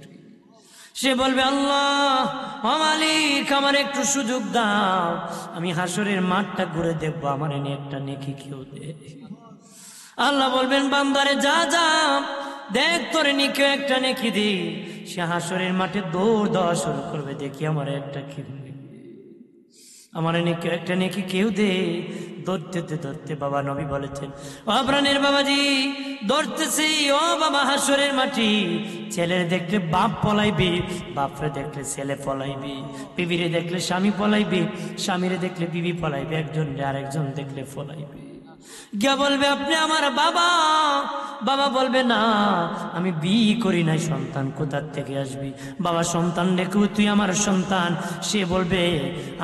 সে বলবে আল্লাহ ও মালিক, আমার একটু সুযোগ দাও, আমি হাসরের মাঠটা ঘুরে দেখবো, আমার এনে একটা নেকি কেউ দে। আল্লাহ বলবেন বান্দারে যা যা দেখ, তোরে নিকে একটা নেকি দি। সে হাসরের মাঠে দৌড় দেওয়া শুরু করবে, দেখি আমার একটা কি, আমার নেকি একটা নেকি কেউ দে। ধরতে ধরতে বাবা নবী বলেছেন, ও প্রাণের বাবাজি ধরতেছি, ও বাবা হাসরের মাটি। ছেলের দেখলে বাপ পলাইবে, বাপরে দেখলে ছেলে পলাইবে, বিবিরে দেখলে স্বামী পলাইবে, স্বামীরে দেখলে বিবি পলাইবে, একজন আরেকজন দেখলে পলাইবে। গিয়া বলবে আপনি আমার বাবা। বাবা বলবে না, আমি বিয়ে করি নাই, সন্তান কোথার থেকে আসবি? বাবা সন্তান রেখেও তুই আমার সন্তান। সে বলবে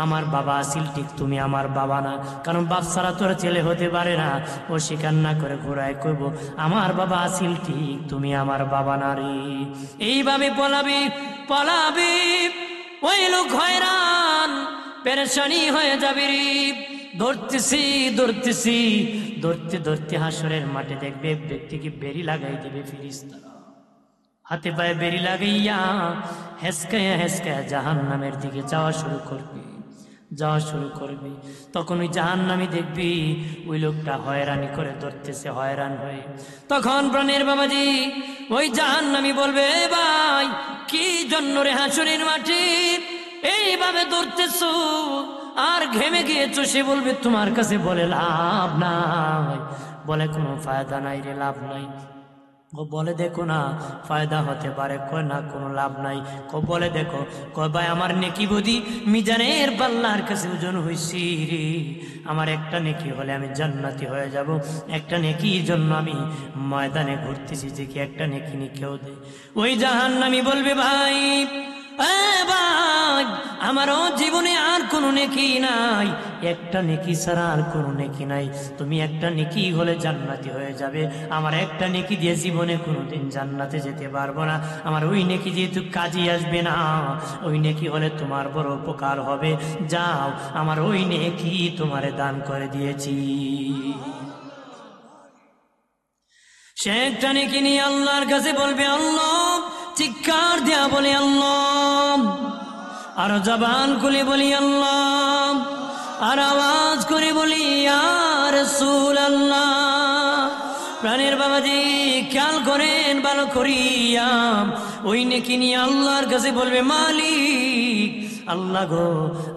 আমার বাবা আসিল ঠিক, তুমি আমার বাবা না, কারণ বাপ ছাড়া তোর ছেলে হতে পারে না। ও স্বীকার না করে ঘোরায় কইব আমার বাবা আসিল ঠিক, তুমি আমার বাবা না রে। এইভাবে পলাবি পলাবি, ওই লোক হয়রান পেরেশানি হয়ে যাবে রে। ধরতেছি ধরতেছি, ধরতে ধরতে হাসরের মাঠে দেখবে ব্যক্তিকে বেরি লাগাই দেবে ফেরেশতারা, হাতে পায়ে বেরি লাগাইয়া হেসকায়া হেসকায়া জাহান্নামের দিকে যাওয়া শুরু করবে। তখন ওই জাহান্নামী দেখবি ওই লোকটা হয়রানি করে ধরতেছে, হয়রান হয়ে। তখন প্রাণের বাবাজি ওই জাহান্নামী বলবে ভাই কি জন্য রে হাসরের মাঠে এইভাবে ধরতেছো আর ঘেমে গিয়েছো? সে বলবে তোমার কাছে বলে লাভ নাই। বলে কোনো ফায়দা নাই রে, লাভ নাই। ও বলে দেখো না ফায়দা হতে পারে, কয় না কোনো লাভ নাই। বলে দেখো, কয় ভাই আমার নেকি বুদ্ধি মিজানের পাল্লার কাছে ওজন হইছি রে, আমার একটা নেকি হলে আমি জান্নাতি হয়ে যাব। একটা নেকির জন্য আমি ময়দানে ঘুরতেছি, যে কি একটা নেকি নি কেউ দে। ওই জাহান্নামী বলবে ভাই ভাই আমারও জীবনে আর কোনো নেকি নাই, একটা নেকি ছাড়া আর কোনো নেকি নাই। তুমি একটা নেকি হলে জান্নাতি হয়ে যাবে, আমার একটা নেকি দিয়ে জীবনে কোনোদিন জান্নাতে যেতে পারবো না। আমার ওই নেকি যেহেতু কাজে আসবে না, ওই নেকি হলে তোমার বড় উপকার হবে। যাও, আমার ওই নেকি তোমারে দান করে দিয়েছি। সে একটা নেকি নিয়ে আল্লাহর কাছে বলবে আল্লাহ, চিৎকার দেয়া বলে আল্লাহ, আর জবান খুলে বলি আল্লাহ, আর আওয়াজ করে বলি ইয়া রাসূলুল্লাহ। প্রাণের বাবাজি খেয়াল করেন ভালো করিয়া, ওই নেকি নিয়ে আল্লাহর কাছে বলবে মালিক আল্লাহ গো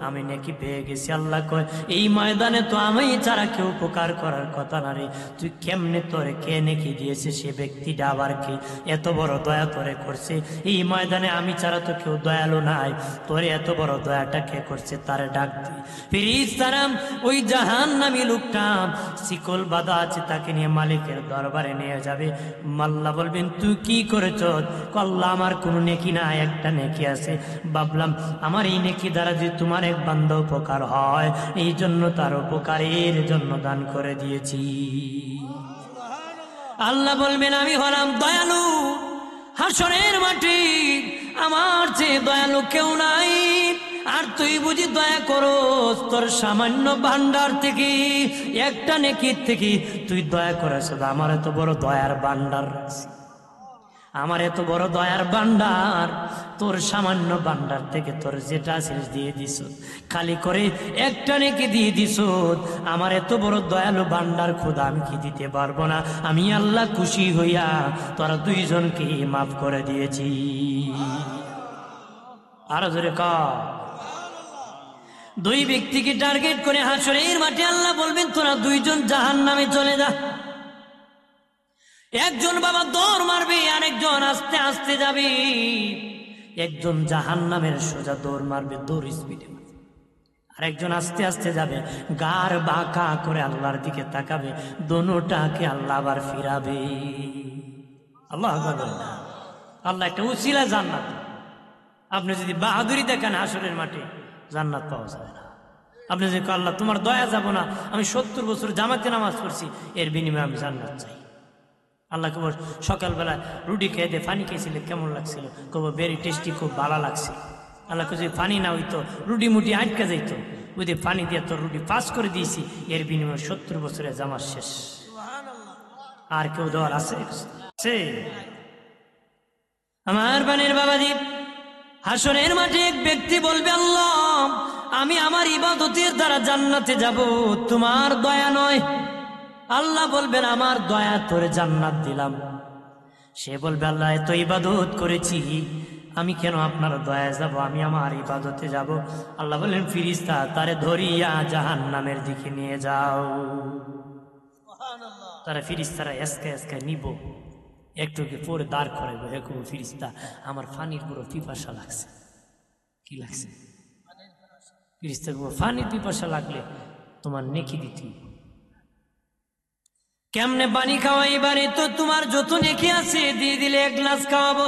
আমি নেকি পেয়ে গেছি। আল্লাহ কয় এই ময়দানে তো আমি ছাড়া কেউ উপকার করার কথা না রে, তুই কেমনে তোরে কে নেকি দিয়েছে সে ব্যক্তিটা আবার কি এত বড় দয়া তোরে করছে? এই ময়দানে আমি ছাড়া তো কেউ দয়ালু নাই, তোরে এত বড় দয়াটা কে করছে তারে ডাক দি। ফেরেশতারা ওই জাহান্নামী লোকটা শিকল বাঁধা আছে তাকে নিয়ে মালিকের দরবারে নিয়ে যাবে। আল্লাহ বলবেন তুই কি করেছ? আল্লাহ আমার কোনো নেকি নাই, একটা নেকি আছে, ভাবলাম আমার এই নেকি দ্বারা যে তোমার এক বান্দা উপকার হয়, এই জন্য তার উপকারের জন্য দান করে দিয়েছি। আল্লাহ বলবেন আমি হলাম দয়ালু, হাসরের মাটি আমার চেয়ে দয়ালু কেউ নাই। আর তুই বুঝি দয়া করস তোর সামান্য ভান্ডার থেকে, একটা নেকির থেকে তুই দয়া করেছ। আমার এত বড় দয়ার ভান্ডার রাখছি, আমার এত বড় দয়ার ভান্ডার, তোর সামান্য ভান্ডার থেকে তোর যেটা আছে দিয়ে দিস, খালি করে একটা নেকি দিয়ে দিস। আমার এত বড় দয়ালু ভান্ডার খোদা আমি কি দিতে পারবো না? আমি আল্লাহ খুশি হইয়া তোরা দুইজনকে মাফ করে দিয়েছি। আরো জোরে ক। দুই ব্যক্তিকে টার্গেট করে হাসরের মাঠে আল্লাহ বলবেন তোরা দুইজন জাহান্নামে চলে যা। একজন বাবা দৌড় মারবে, আরেকজন আস্তে আস্তে যাবে। একজন জাহান্নামের সোজা দৌড় মারবে, দৌড় স্পিডে, আর একজন আস্তে আস্তে যাবে, গার বাঁকা করে আল্লাহর দিকে তাকাবে, দোনোটাকে আল্লাহ আবার ফিরাবে। আল্লাহ বলেন না, আল্লাহ একটা উসিলা জান্নাত। আপনি যদি বাহাদুরি দেখেন হাসরের মাঠে, জান্নাত পাওয়া যাবে না। আপনি যদি আল্লাহ তোমার দয়া যাব না, আমি 70 বছর জামাতে নামাজ পড়ছি, এর বিনিময়ে আমি জান্নাত চাই। আল্লাহকে বল, সকালবেলা রুটি খেয়ে দিয়ে পানি খেয়েছিলে, কেমন লাগছিল? কব ভেরি টেস্টি, খুব ভালো লাগছে। আল্লাহকে যদি পানি না হইতো, রুটি মুটি আটকা যাইতো, ওই দিয়ে পানি দিয়ে তোর রুটি পাস করে দিয়েছি, এর বিনিময়ে 70 বছরের জামাত শেষ। আর কেউ দেওয়ার আছে? আমার বানের বাবাজি, হাসরের মাঠে এক ব্যক্তি বলবে, আল্লাহ আমি আমার ইবাদতের দ্বারা জান্নাতে যাব, তোমার দয়া নয়। আল্লাহ বলবেন, আমার দয়া তোরে জান্নাত দিলাম। সে বলবে, আল্লাহ এত ইবাদত করেছি, আমি কেন আপনার দয়া যাব? আমি আমার ইবাদতে যাব। আল্লাহ বললেন, ফিরিস্তা তারে ধরিয়া জাহান্নামের দিকে নিয়ে যাও। তারা ফিরিস্তারা এসকে এসকে নিব, একটুকে পরে দাঁড় করাইব। এরকম ফিরিস্তা, আমার পানির পুরো পিপাসা লাগছে। কি লাগছে? ফিরিস্তা পানির পিপাসা লাগলে তোমার নেকি দিতে। কেমনে পানি খাওয়াইবারে? তো তোমার যত নেকি আছে দিয়ে দিলে 1 গ্লাস খাওয়াবো।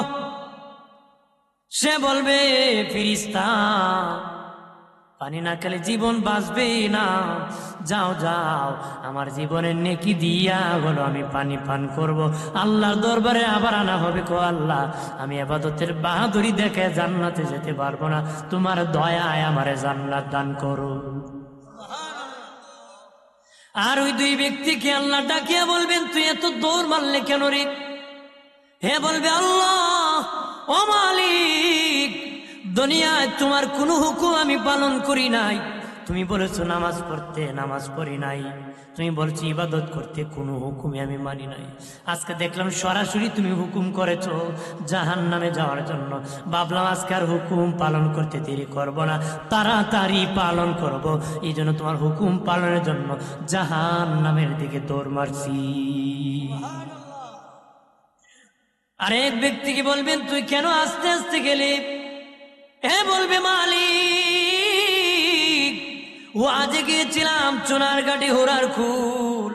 সে বলবে, ফিরিস্তা পানি না খেলে জীবন বাঁচবে না, যাও যাও, আমার জীবনের নেকি দিয়া হলো আমি পানি পান করব। আল্লাহর দরবারে আবার আনা হবে, কো আল্লাহ আমি ইবাদতের বাহাদুরি দেখে জান্নাতে যেতে পারবো না, তোমার দয়ায় আমারে জান্নাত দান করো। আর ওই 2 ব্যক্তিকে আল্লাহ ডাকিয়া বলবেন, তুই এত দৌড় মারলে কেন রে? হে বলবে, আল্লাহ ও মালিক, দুনিয়ায় তোমার কোনো হুকুম আমি পালন করি নাই। তুমি বলেছো নামাজ পড়তে, নামাজ পড়ি নাই। তুমি বলছো ইবাদত করতে, কোনো হুকুমে আমি মানি নাই। আজকে দেখলাম সরাসরি তুমি হুকুম করেছো জাহান্নামে যাওয়ার জন্য। ভাবলাম আজকে আর হুকুম পালন করতে দেরি করব না, তাড়াতাড়ি পালন করব। এই জন্য তোমার হুকুম পালনের জন্য জাহান্নামের দিকে দৌড় মারছি। আরেক ব্যক্তিকে বলবেন, তুই কেন আস্তে আস্তে গেলি? হে বলবে, মালিক ও আজকে গিয়েছিলাম চুনারঘাটে হোরার খুল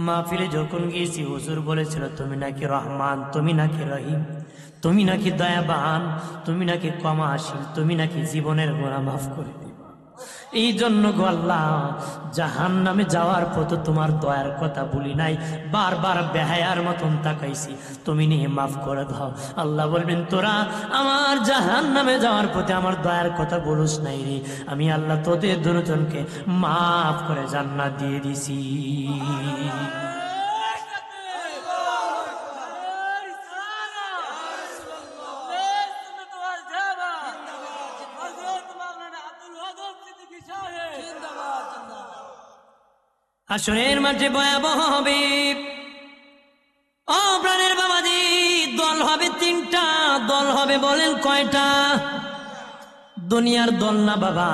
মাহফিলে, যখন গিয়েছি হুজুর বলেছিল তুমি নাকি রহমান, তুমি নাকি রহিম, তুমি নাকি দয়াবান, তুমি নাকি ক্ষমাশীল, তুমি নাকি জীবনের গুনাহ মাফ করে দিবা। এই জন্য গো আল্লাহ, জাহান্নামে যাওয়ার পথে তোমার দয়ার কথা বলি নাই, বারবার বেহায়ার মতন তাকাইছি, তুমি নিয়ে মাফ করে দাও। আল্লাহ বলবেন, তোরা আমার জাহান্নামে যাওয়ার পথে আমার দয়ার কথা বলিস নাই রে, আমি আল্লাহ তোদের দুজনকে মাফ করে জান্নাত দিয়ে দিছি। হাসরের মাঠে ভয়াবহ হবে। ও প্রাণের বাবাজি, দল হবে 3টা। দল হবে বলেন কয়টা? দুনিয়ার দল না বাবা,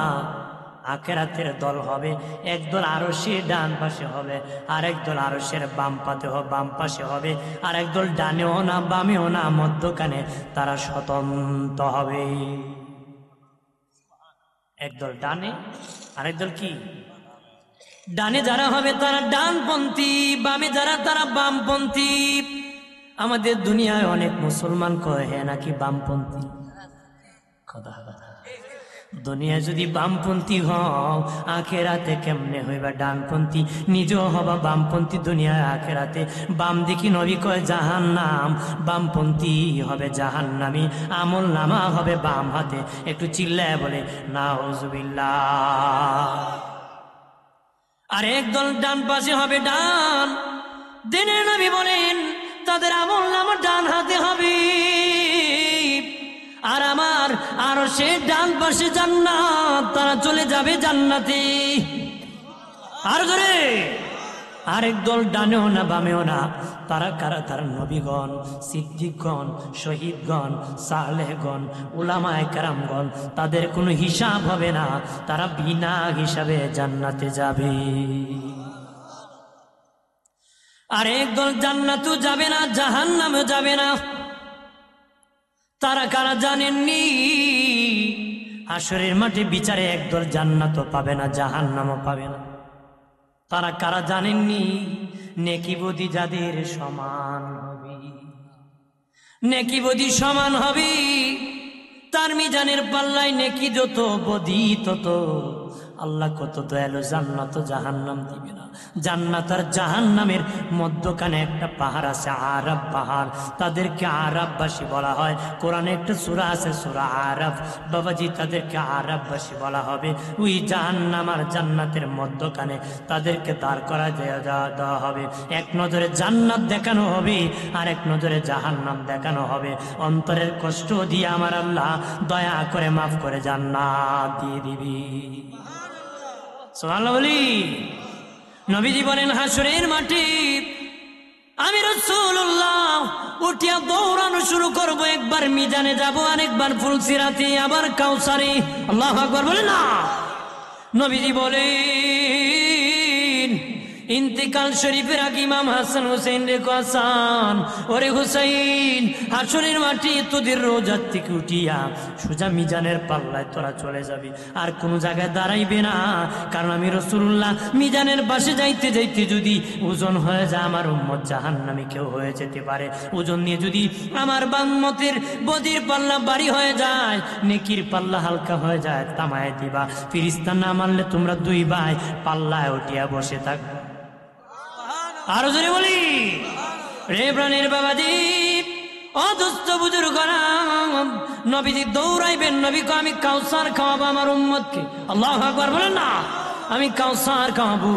আখিরাতের দল হবে। একদল আরশের ডান পাশে হবে, আরেক দল আরশের বাম পাশে হবে, আর একদল ডানেও না বামেও না, মধ্যখানে তারা স্বতন্ত্র হবে। একদল ডানে, আরেক দল কি? ডানে যারা হবে তারা ডানপন্থী, বামে যারা তারা বামপন্থী। আমাদের দুনিয়ায় অনেক মুসলমান কয় হ্যাঁ নাকি বামপন্থী। কথা দুনিয়ায় যদি বামপন্থী হও, আখেরাতে কেমনে হইবা ডানপন্থী? নিজেও হবা বামপন্থী দুনিয়ায়, আখেরাতে বাম দিকে নবী কয় জাহান্নাম, বামপন্থী হবে জাহান্নামী, আমল নামা হবে বাম হাতে। একটু চিল্লায় বলে নাউজুবিল্লাহ। আর একদল ডান পাশে হবে, ডান। দিনের নবী বলেন তাদের আমল নামা ডান হাতে হবে। আর আমার আরশে ডান পাশে জান্নাত, তারা চলে যাবে জান্নাতে। আর জোরে, আরেক দল ডানেও না বামেও না, তারা কারা? তারা নবীগণ, সিদ্দিকগণ, শহীদগণ, সালেহগণ, উলামায়ে কেরামগণ। তাদের কোনো হিসাব হবে না, তারা বিনা হিসাবে জান্নাতে যাবে। আরেক দল জান্নাতেও যাবে না, জাহান্নামেও যাবে না, তারা কারা জানেননি? হাসরের মাঠে বিচারে একদল জান্নাতও পাবে না, জাহান্নামও পাবে না। তারা কারা জানেননি? নেকিবদি যাদের সমান হবে, নেকিবদি সমান হবে, তার মিজানের পাল্লায় নেকি যত বদি তত। আল্লাহ কত দয়ালু, জান্নাত জাহান্নাম দিবে না। জান্নাত আর জাহান্নামের মধ্যখানে একটা পাহাড় আছে, আরাব পাহাড়, তাদেরকে আরাববাসী বলা হয়। কোরআনে একটা সূরা আছে, সূরা আরাব, বাবাজি তাদেরকে আরাববাসী বলা হবে। ওই জাহান্নাম আর জান্নাতের মধ্যখানে তাদেরকে দাঁড় করা দেওয়া হবে। এক নজরে জান্নাত দেখানো হবে আর এক নজরে জাহান্নাম দেখানো হবে। অন্তরের কষ্ট দিয়ে আমার আল্লাহ দয়া করে মাফ করে জান্নাত দিয়ে দিবি। সুবহানাল্লাহ বলি। নবীজি বলেন হাসরের মাঠে আমি রাসূলুল্লাহ উঠিয়া দৌড়ানো শুরু করব। একবার মিজানে যাব, আরেকবার ফুলসিরাতে, আবার কাউসারে। আল্লাহু আকবার বলেন না। নবীজি বলেন ইন্তেকাল শরীফের আগে ইমাম হাসান হুসাইন রে হাসান, ওরে হুসাইন, হাসরের মাঠে তোদের রোজার থেকে উঠিয়া সোজা মিজানের পাল্লায় তোরা চলে যাবি, আর কোনো জায়গায় দাঁড়াইবে না। কারণ আমি রাসূলুল্লাহ মিজানের পাশে যাইতে যাইতে যদি ওজন হয়ে যায়, আমার উম্মত জাহান্নামী কেউ হয়ে যেতে পারে। ওজন নিয়ে যদি আমার উম্মতের বদির পাল্লা ভারী হয়ে যায়, নেকির পাল্লা হালকা হয়ে যায়, তামায় দিবা। ফেরেশতা না মানলে তোমরা দুই ভাই পাল্লায় উঠিয়া বসে থাকবে। আরো জোরে বলি, রে প্রাণের বাবাজি, অদুস্থ বুজুর্গরা, নবীজি দৌড়াইবেন। নবী কো আমি কাউসার খাওয়াবো আমার উম্মতকে। আল্লাহু আকবার বলেন না। আমি কাউসার খাওয়াবো।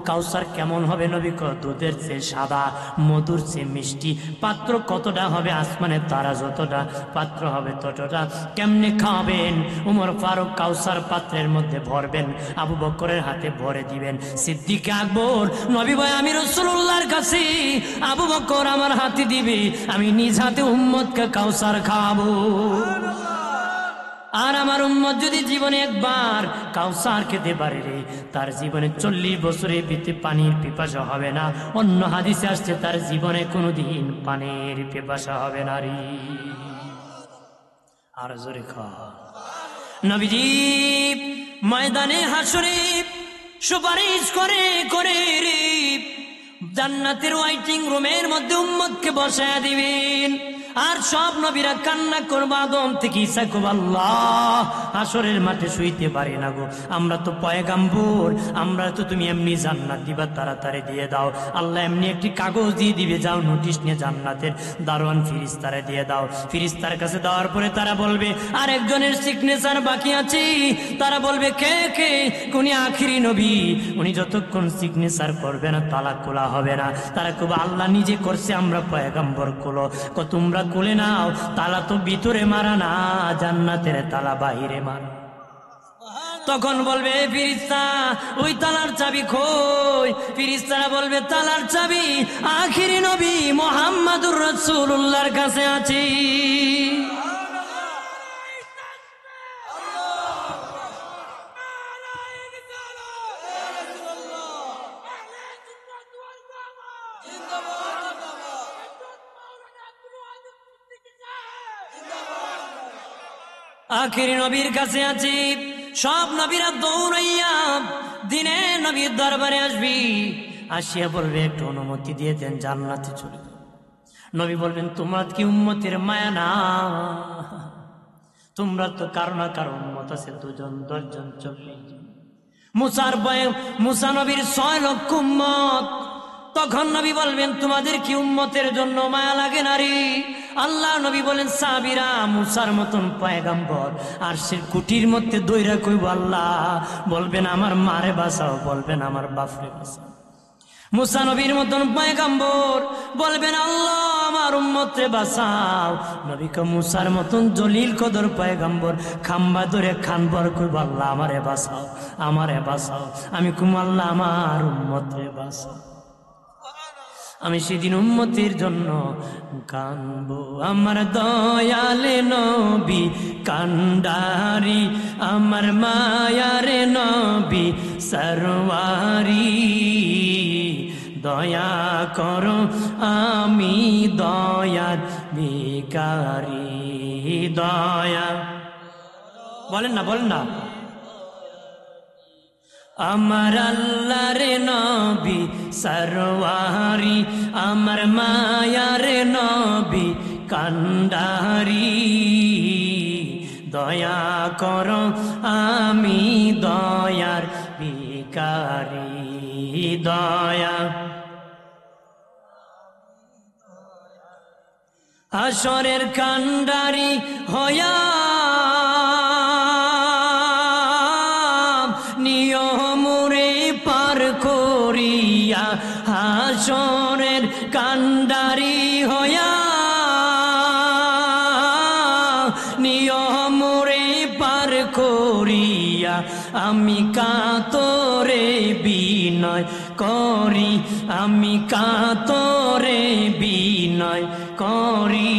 কাউসার কেমন হবে? নবী কো দুধের চেয়ে সাদা, মধুর চেয়ে মিষ্টি। পাত্র কতটা হবে? আসমানের তারা যতটা পাত্র হবে ততটা। কেমনে খাওয়াবেন? উমর ফারুক কাউসার পাত্রের মধ্যে ভরবেন, আবু বকরের হাতে ভরে দিবেন। সিদ্দিক আকবর নবী ভাই আমি রাসূলুল্লাহর কাছে, আবু বকর আমার হাতে দিবে, আমি নিজ হাতে উম্মতকে কাউসার খাওয়াবো। আর আমার উম্মত যদি জীবনে একবার কাউসার খেতে পারে রে, তার জীবনে 40 বছরে পানির পিপাসা হবে না। অন্য হাদিসে আসছে তার জীবনে কোনোদিন পানির পিপাসা হবে না রে। আর জোরে খা। নবীজি ময়দানে হাসরে সুপারিশ করে করে রে জান্নাতের ওয়াইটিং রুমের মধ্যে উম্মতকে বসায়া দিবেন। আর সব নবীরা কান্না করবো, আদম থেকে ঈসা কব, আল্লাহ হাসরের মাঠে শুইতে পারি না গো, আমরা তো পয়গাম্বর, আমরা তো তুমি এমনি জান্নাত দিবা, তাড়াতাড়ি দিয়ে দাও। আল্লাহ এমনি একটি কাগজ দিয়ে দিবে, যাও নোটিশ নিয়ে জান্নাতের দারোয়ান ফিরিস্তারে দিয়ে দাও। ফিরিস্তার কাছে দেওয়ার পরে তারা বলবে আর একজনের সিগনেচার বাকি আছে। তারা বলবে কে কে? উনি আখিরি নবী, উনি যতক্ষণ সিগনেচার করবে না তালা খোলা হবে না। তারা কব আল্লাহ নিজে করছে, আমরা পয়গাম্বর খোলো। তোমরা খুলে নাও, তালা তো ভিতরে মারা না, জান্নাতের তালা বাহিরে মারা। তখন বলবে ফিরিস্তা ওই তালার চাবি কই? ফিরিস্তারা বলবে তালার চাবি আখিরি নবী মুহাম্মদুর রাসূলুল্লাহর কাছে আছে। আখিরি নবীর কাছে আছি। সব নবীরা দৌড়াইয়া দিনে নবীর দরবারে আসবি, আসিয়া বলবে একটু অনুমতি দিয়ে দেন, জান্নাতে চলে যাবে। নবী বলবেন তোমার কি উম্মতের মায়া না? তোমরা তো কারো না কারো উম্মত আছে, 2 জন 10 জন 40 জন। মুসা নবীর 6 লক্ষ উম্মত। তখন নবী বলবেন তোমাদের কি উম্মতের জন্য মায়া লাগে নারী? আল্লাহ নবী বলেন সাহাবীরা মুসার মতন পয়গাম্বর আর সে কুটির মধ্যে দইরা কইব আল্লাহ, বলবেন আমার মারে বাঁচাও, বলবেন আমার বাপরে বাঁচাও। মুসা নবীর মতন পয়গাম্বর বলবেন আল্লাহ আমার উম্মতরে বাঁচাও। নবী কে মুসার মতন জলিল কদর পয়গাম্বর খাম্বা ধরে খানবর কইব আল্লাহ আমারে বাঁচাও, আমারে বাঁচাও। আমি কুম আল্লাহ আমার উম্মতরে বাঁচাও। আমি সেদিন উম্মতের জন্য কানবো। আমার দয়ালে নবী কান্ডারি, আমার মায়ারে নবী সরওয়ারি, দয়া করো আমি দয়ার ভিখারি দয়া, বলেন না বলেন না। আমার আল্লাহর নবী সরওয়ারি, আমার মায়ার নবী কান্ডারি, দয়া করো আমি দয়ার ভিখারি দয়া। হাসরের কান্ডারি হয়া নিয়মরে পার করিয়া, হাসরের কান্ডারি হয়া নিয়মরে পার করিয়া, আমি কাতরে বিনয় করি, আমি কাতরে বিনয় করি,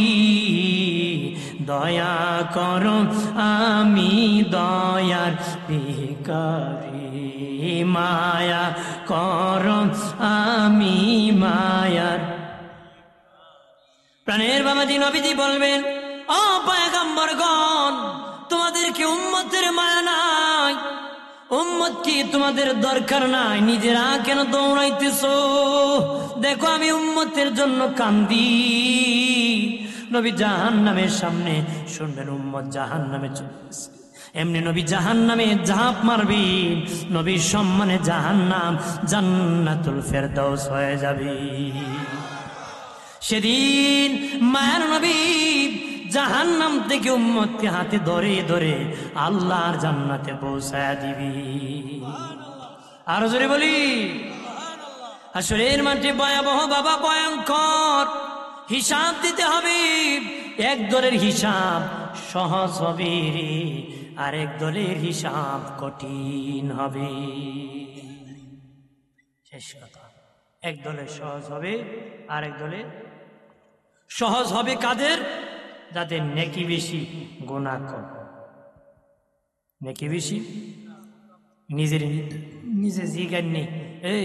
দয়া করো আমি দয়ার ভিখারি, মায়া করো আমি মায়ার। প্রাণের বাবাজি নবীজি বলবেন, ও পয়গম্বরগণ, তোমাদেরকে উম্মতের মায়া নাই? উম্মত কি তোমাদের দরকার নাই? নিজেরা কেন দৌড়াইতেছো? দেখো আমি উম্মতের জন্য কান্দি। নবী জাহান্নামের সামনে শুনবেন উম্মত জাহান্নামে চলতেছে, এমনি নবী জাহান্নামে ঝাঁপ মারবি, নবীর সম্মানে জাহান্নাম জান্নাতুল ফেরদাউস হয়ে যাবে। সেদিন মায়ার নবী জাহান্নাম থেকে উম্মতকে হাতে ধরে ধরে আল্লাহর জান্নাতে পৌঁছায়া দিবি। আরো জোরে বলি, হাসরের মাঠে ভয়াবহ বাবা, ভয়ঙ্কর হিসাব দিতে হবে। এক দলের হিসাব সহজ হবে, আরেক দলের হিসাব কঠিন হবে। শেষ কথা, এক দলের সহজ হবে, আরেক দলের সহজ হবে কাদের? যাদের নেকি বেশি গুনাহ কম। নেকি বেশি, নিজে জিজ্ঞান নেই, এই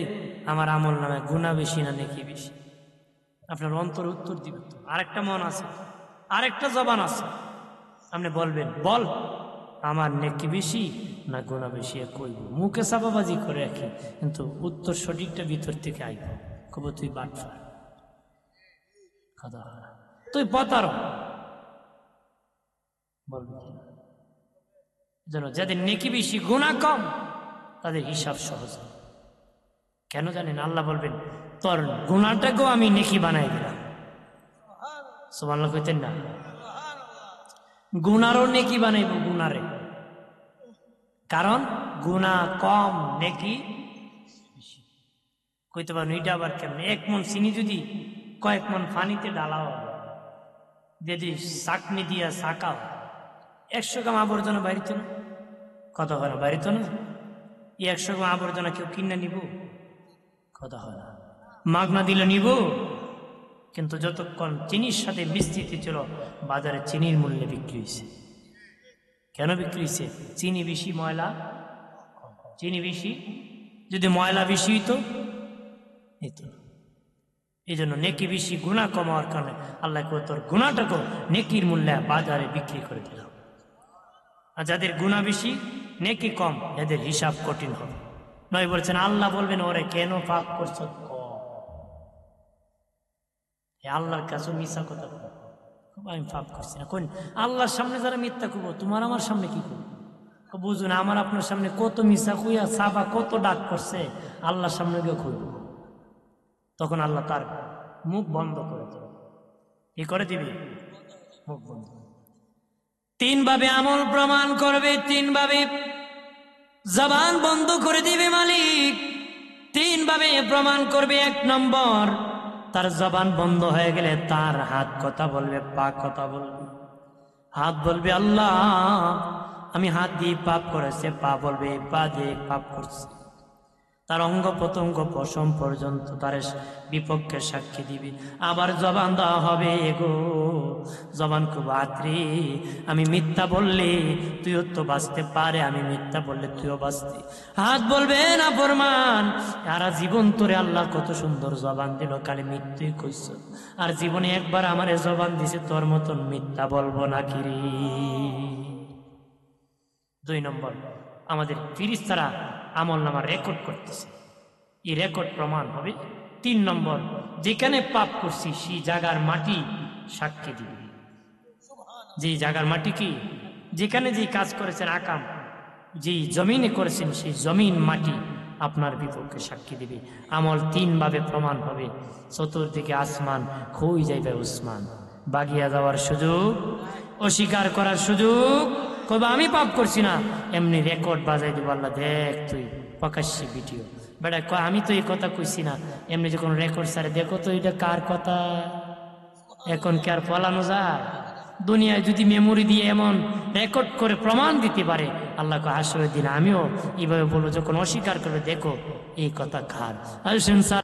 আমার আমল নামে গুনাহ বেশি না নেকি বেশি? আপনার অন্তর উত্তর দিবে। আরেকটা মন আছে, আরেকটা জবান আছে, আপনি বলবেন, বল আমার নেকি বেশি না গুনাহ বেশি? কইব, মুখে চাপাবাজি করে রাখি, কিন্তু উত্তর সঠিকটা ভিতর থেকে আইব, কব তুই বাটফা, কথা তুই পতারো, বলবে যেন যাদের নেকি বেশি গুনাহ কম তাদের হিসাব সহজ। কেন জানেন? আল্লাহ বলবেন, তোর গুনাহটাকেও আমি নেকি বানাই দিলাম। সুবহানাল্লাহ কইতেন না? গুনারও নেকি বানাইব, গুনারে, কারণ গুনাহ কম নেকি বেশি। কইতে পারেন এটা আবার কেমন? 1 মণ চিনি যদি কয়েক মণ পানিতে ঢালাও, যদি চাকনি দিয়া চাকাও, 100 গ্রাম আবর্জনা বাড়িত না? কথা হয় না? বাড়িত না? 100 গ্রাম আবর্জনা কেউ কিনে নিব? কথা হয় না? মাগনা দিলে নিব? কিন্তু যতক্ষণ চিনির সাথে মিশ্রিত ছিল, বাজারে চিনির মূল্যে বিক্রি হয়েছে। কেন বিক্রি হয়েছে? চিনি বেশি, ময়লা চিনি বেশি। যদি ময়লা বেশি হইতো নিত। এই জন্য নেকি বেশি গুনাহ কম হওয়ার কারণে আল্লাহ কই, তোর গুনাহটাকে নেকির মূল্যে বাজারে বিক্রি করে দিলাম। আর যাদের গুনাহ বেশি নেকি কম, এদের হিসাব কঠিন হবে। নয় বলছেন, আল্লাহ বলবেন, ওরে কেন পাপ করছো? আল্লাহর কাছে মিথ্যা কথা বলো, আমি পাপ করছি না। কোন আল্লাহর সামনে যারা মিথ্যা করবো, তোমার আমার সামনে কি করবো? বুঝুন, আমার আপনার সামনে কত মিথ্যা খুইয়া সাবা কত ডাক করছে, আল্লাহর সামনে গিয়ে খুঁজব। তখন আল্লাহ তার মুখ বন্ধ করে দেবে। কি করে দিবি? মুখ বন্ধ। 3 ভাবে আমল প্রমাণ করবে, 3 ভাবে জবান বন্ধ করে দিবে মালিক। 3 ভাবে প্রমাণ করবে। 1 নম্বর, তার জবান বন্ধ হয়ে গেলে তার হাত কথা বলবে, পা কথা বলবে। হাত বলবে আল্লাহ আমি হাত দিয়ে পাপ করেছে, পা বলবে পা দিয়ে পাপ করছে। তার অঙ্গ প্রত্যঙ্গ পশম পর্যন্ত তার বিপক্ষে সাক্ষী দিবি। আবার জবান দেওয়া হবে, গো জবান খুব আত্রি, আমি মিথ্যা বললে তুইও তো বাঁচতে পারে, আমি মিথ্যা বললে তুইও বাঁচতি। হাত বলবে না ফরমান, সারা জীবন তোরে আল্লাহ কত সুন্দর জবান দিল, খালি মৃত্যুই কইস, আর জীবনে একবার আমারে জবান দিছে, তোর মতন মিথ্যা বলবো না কিরি। 2 নম্বর, আমাদের ফেরেশতারা আমল নামা রেকর্ড করতেছে, এই রেকর্ড প্রমাণ হবে। 3 নম্বর, যেখানে পাপ করছি সেই জায়গার মাটি সাক্ষী দিবে। যে জায়গার মাটি কি, যেখানে যে কাজ করেছেন আকাম, যে জমিনে করেছেন সেই জমিন মাটি আপনার বিপক্ষে সাক্ষী দিবে। আমল 3 ভাবে প্রমাণ হবে। চতুর্দিকে আসমান, খই যাইবে উসমান, বাগিয়া যাওয়ার সুযোগ, অস্বীকার করার সুযোগ, কবে আমি পাপ করছি না, এমনি রেকর্ড বাজাই দিব, আল্লাহ দেখ তুই প্রকাশ্যে ভিডিও, বেটা কয় আমি তো এই কথা কইছি না, এমনি যখন রেকর্ড সারে দেখো তো এটা কার কথা, এখন কি আর ফলানো যায়? দুনিয়ায় যদি মেমোরি দিয়ে এমন রেকর্ড করে প্রমাণ দিতে পারে, আল্লাহ হাসরের দিন আমিও এইভাবে বলবো, যখন অস্বীকার করবে দেখো এই কথা কার। আসেন স্যার।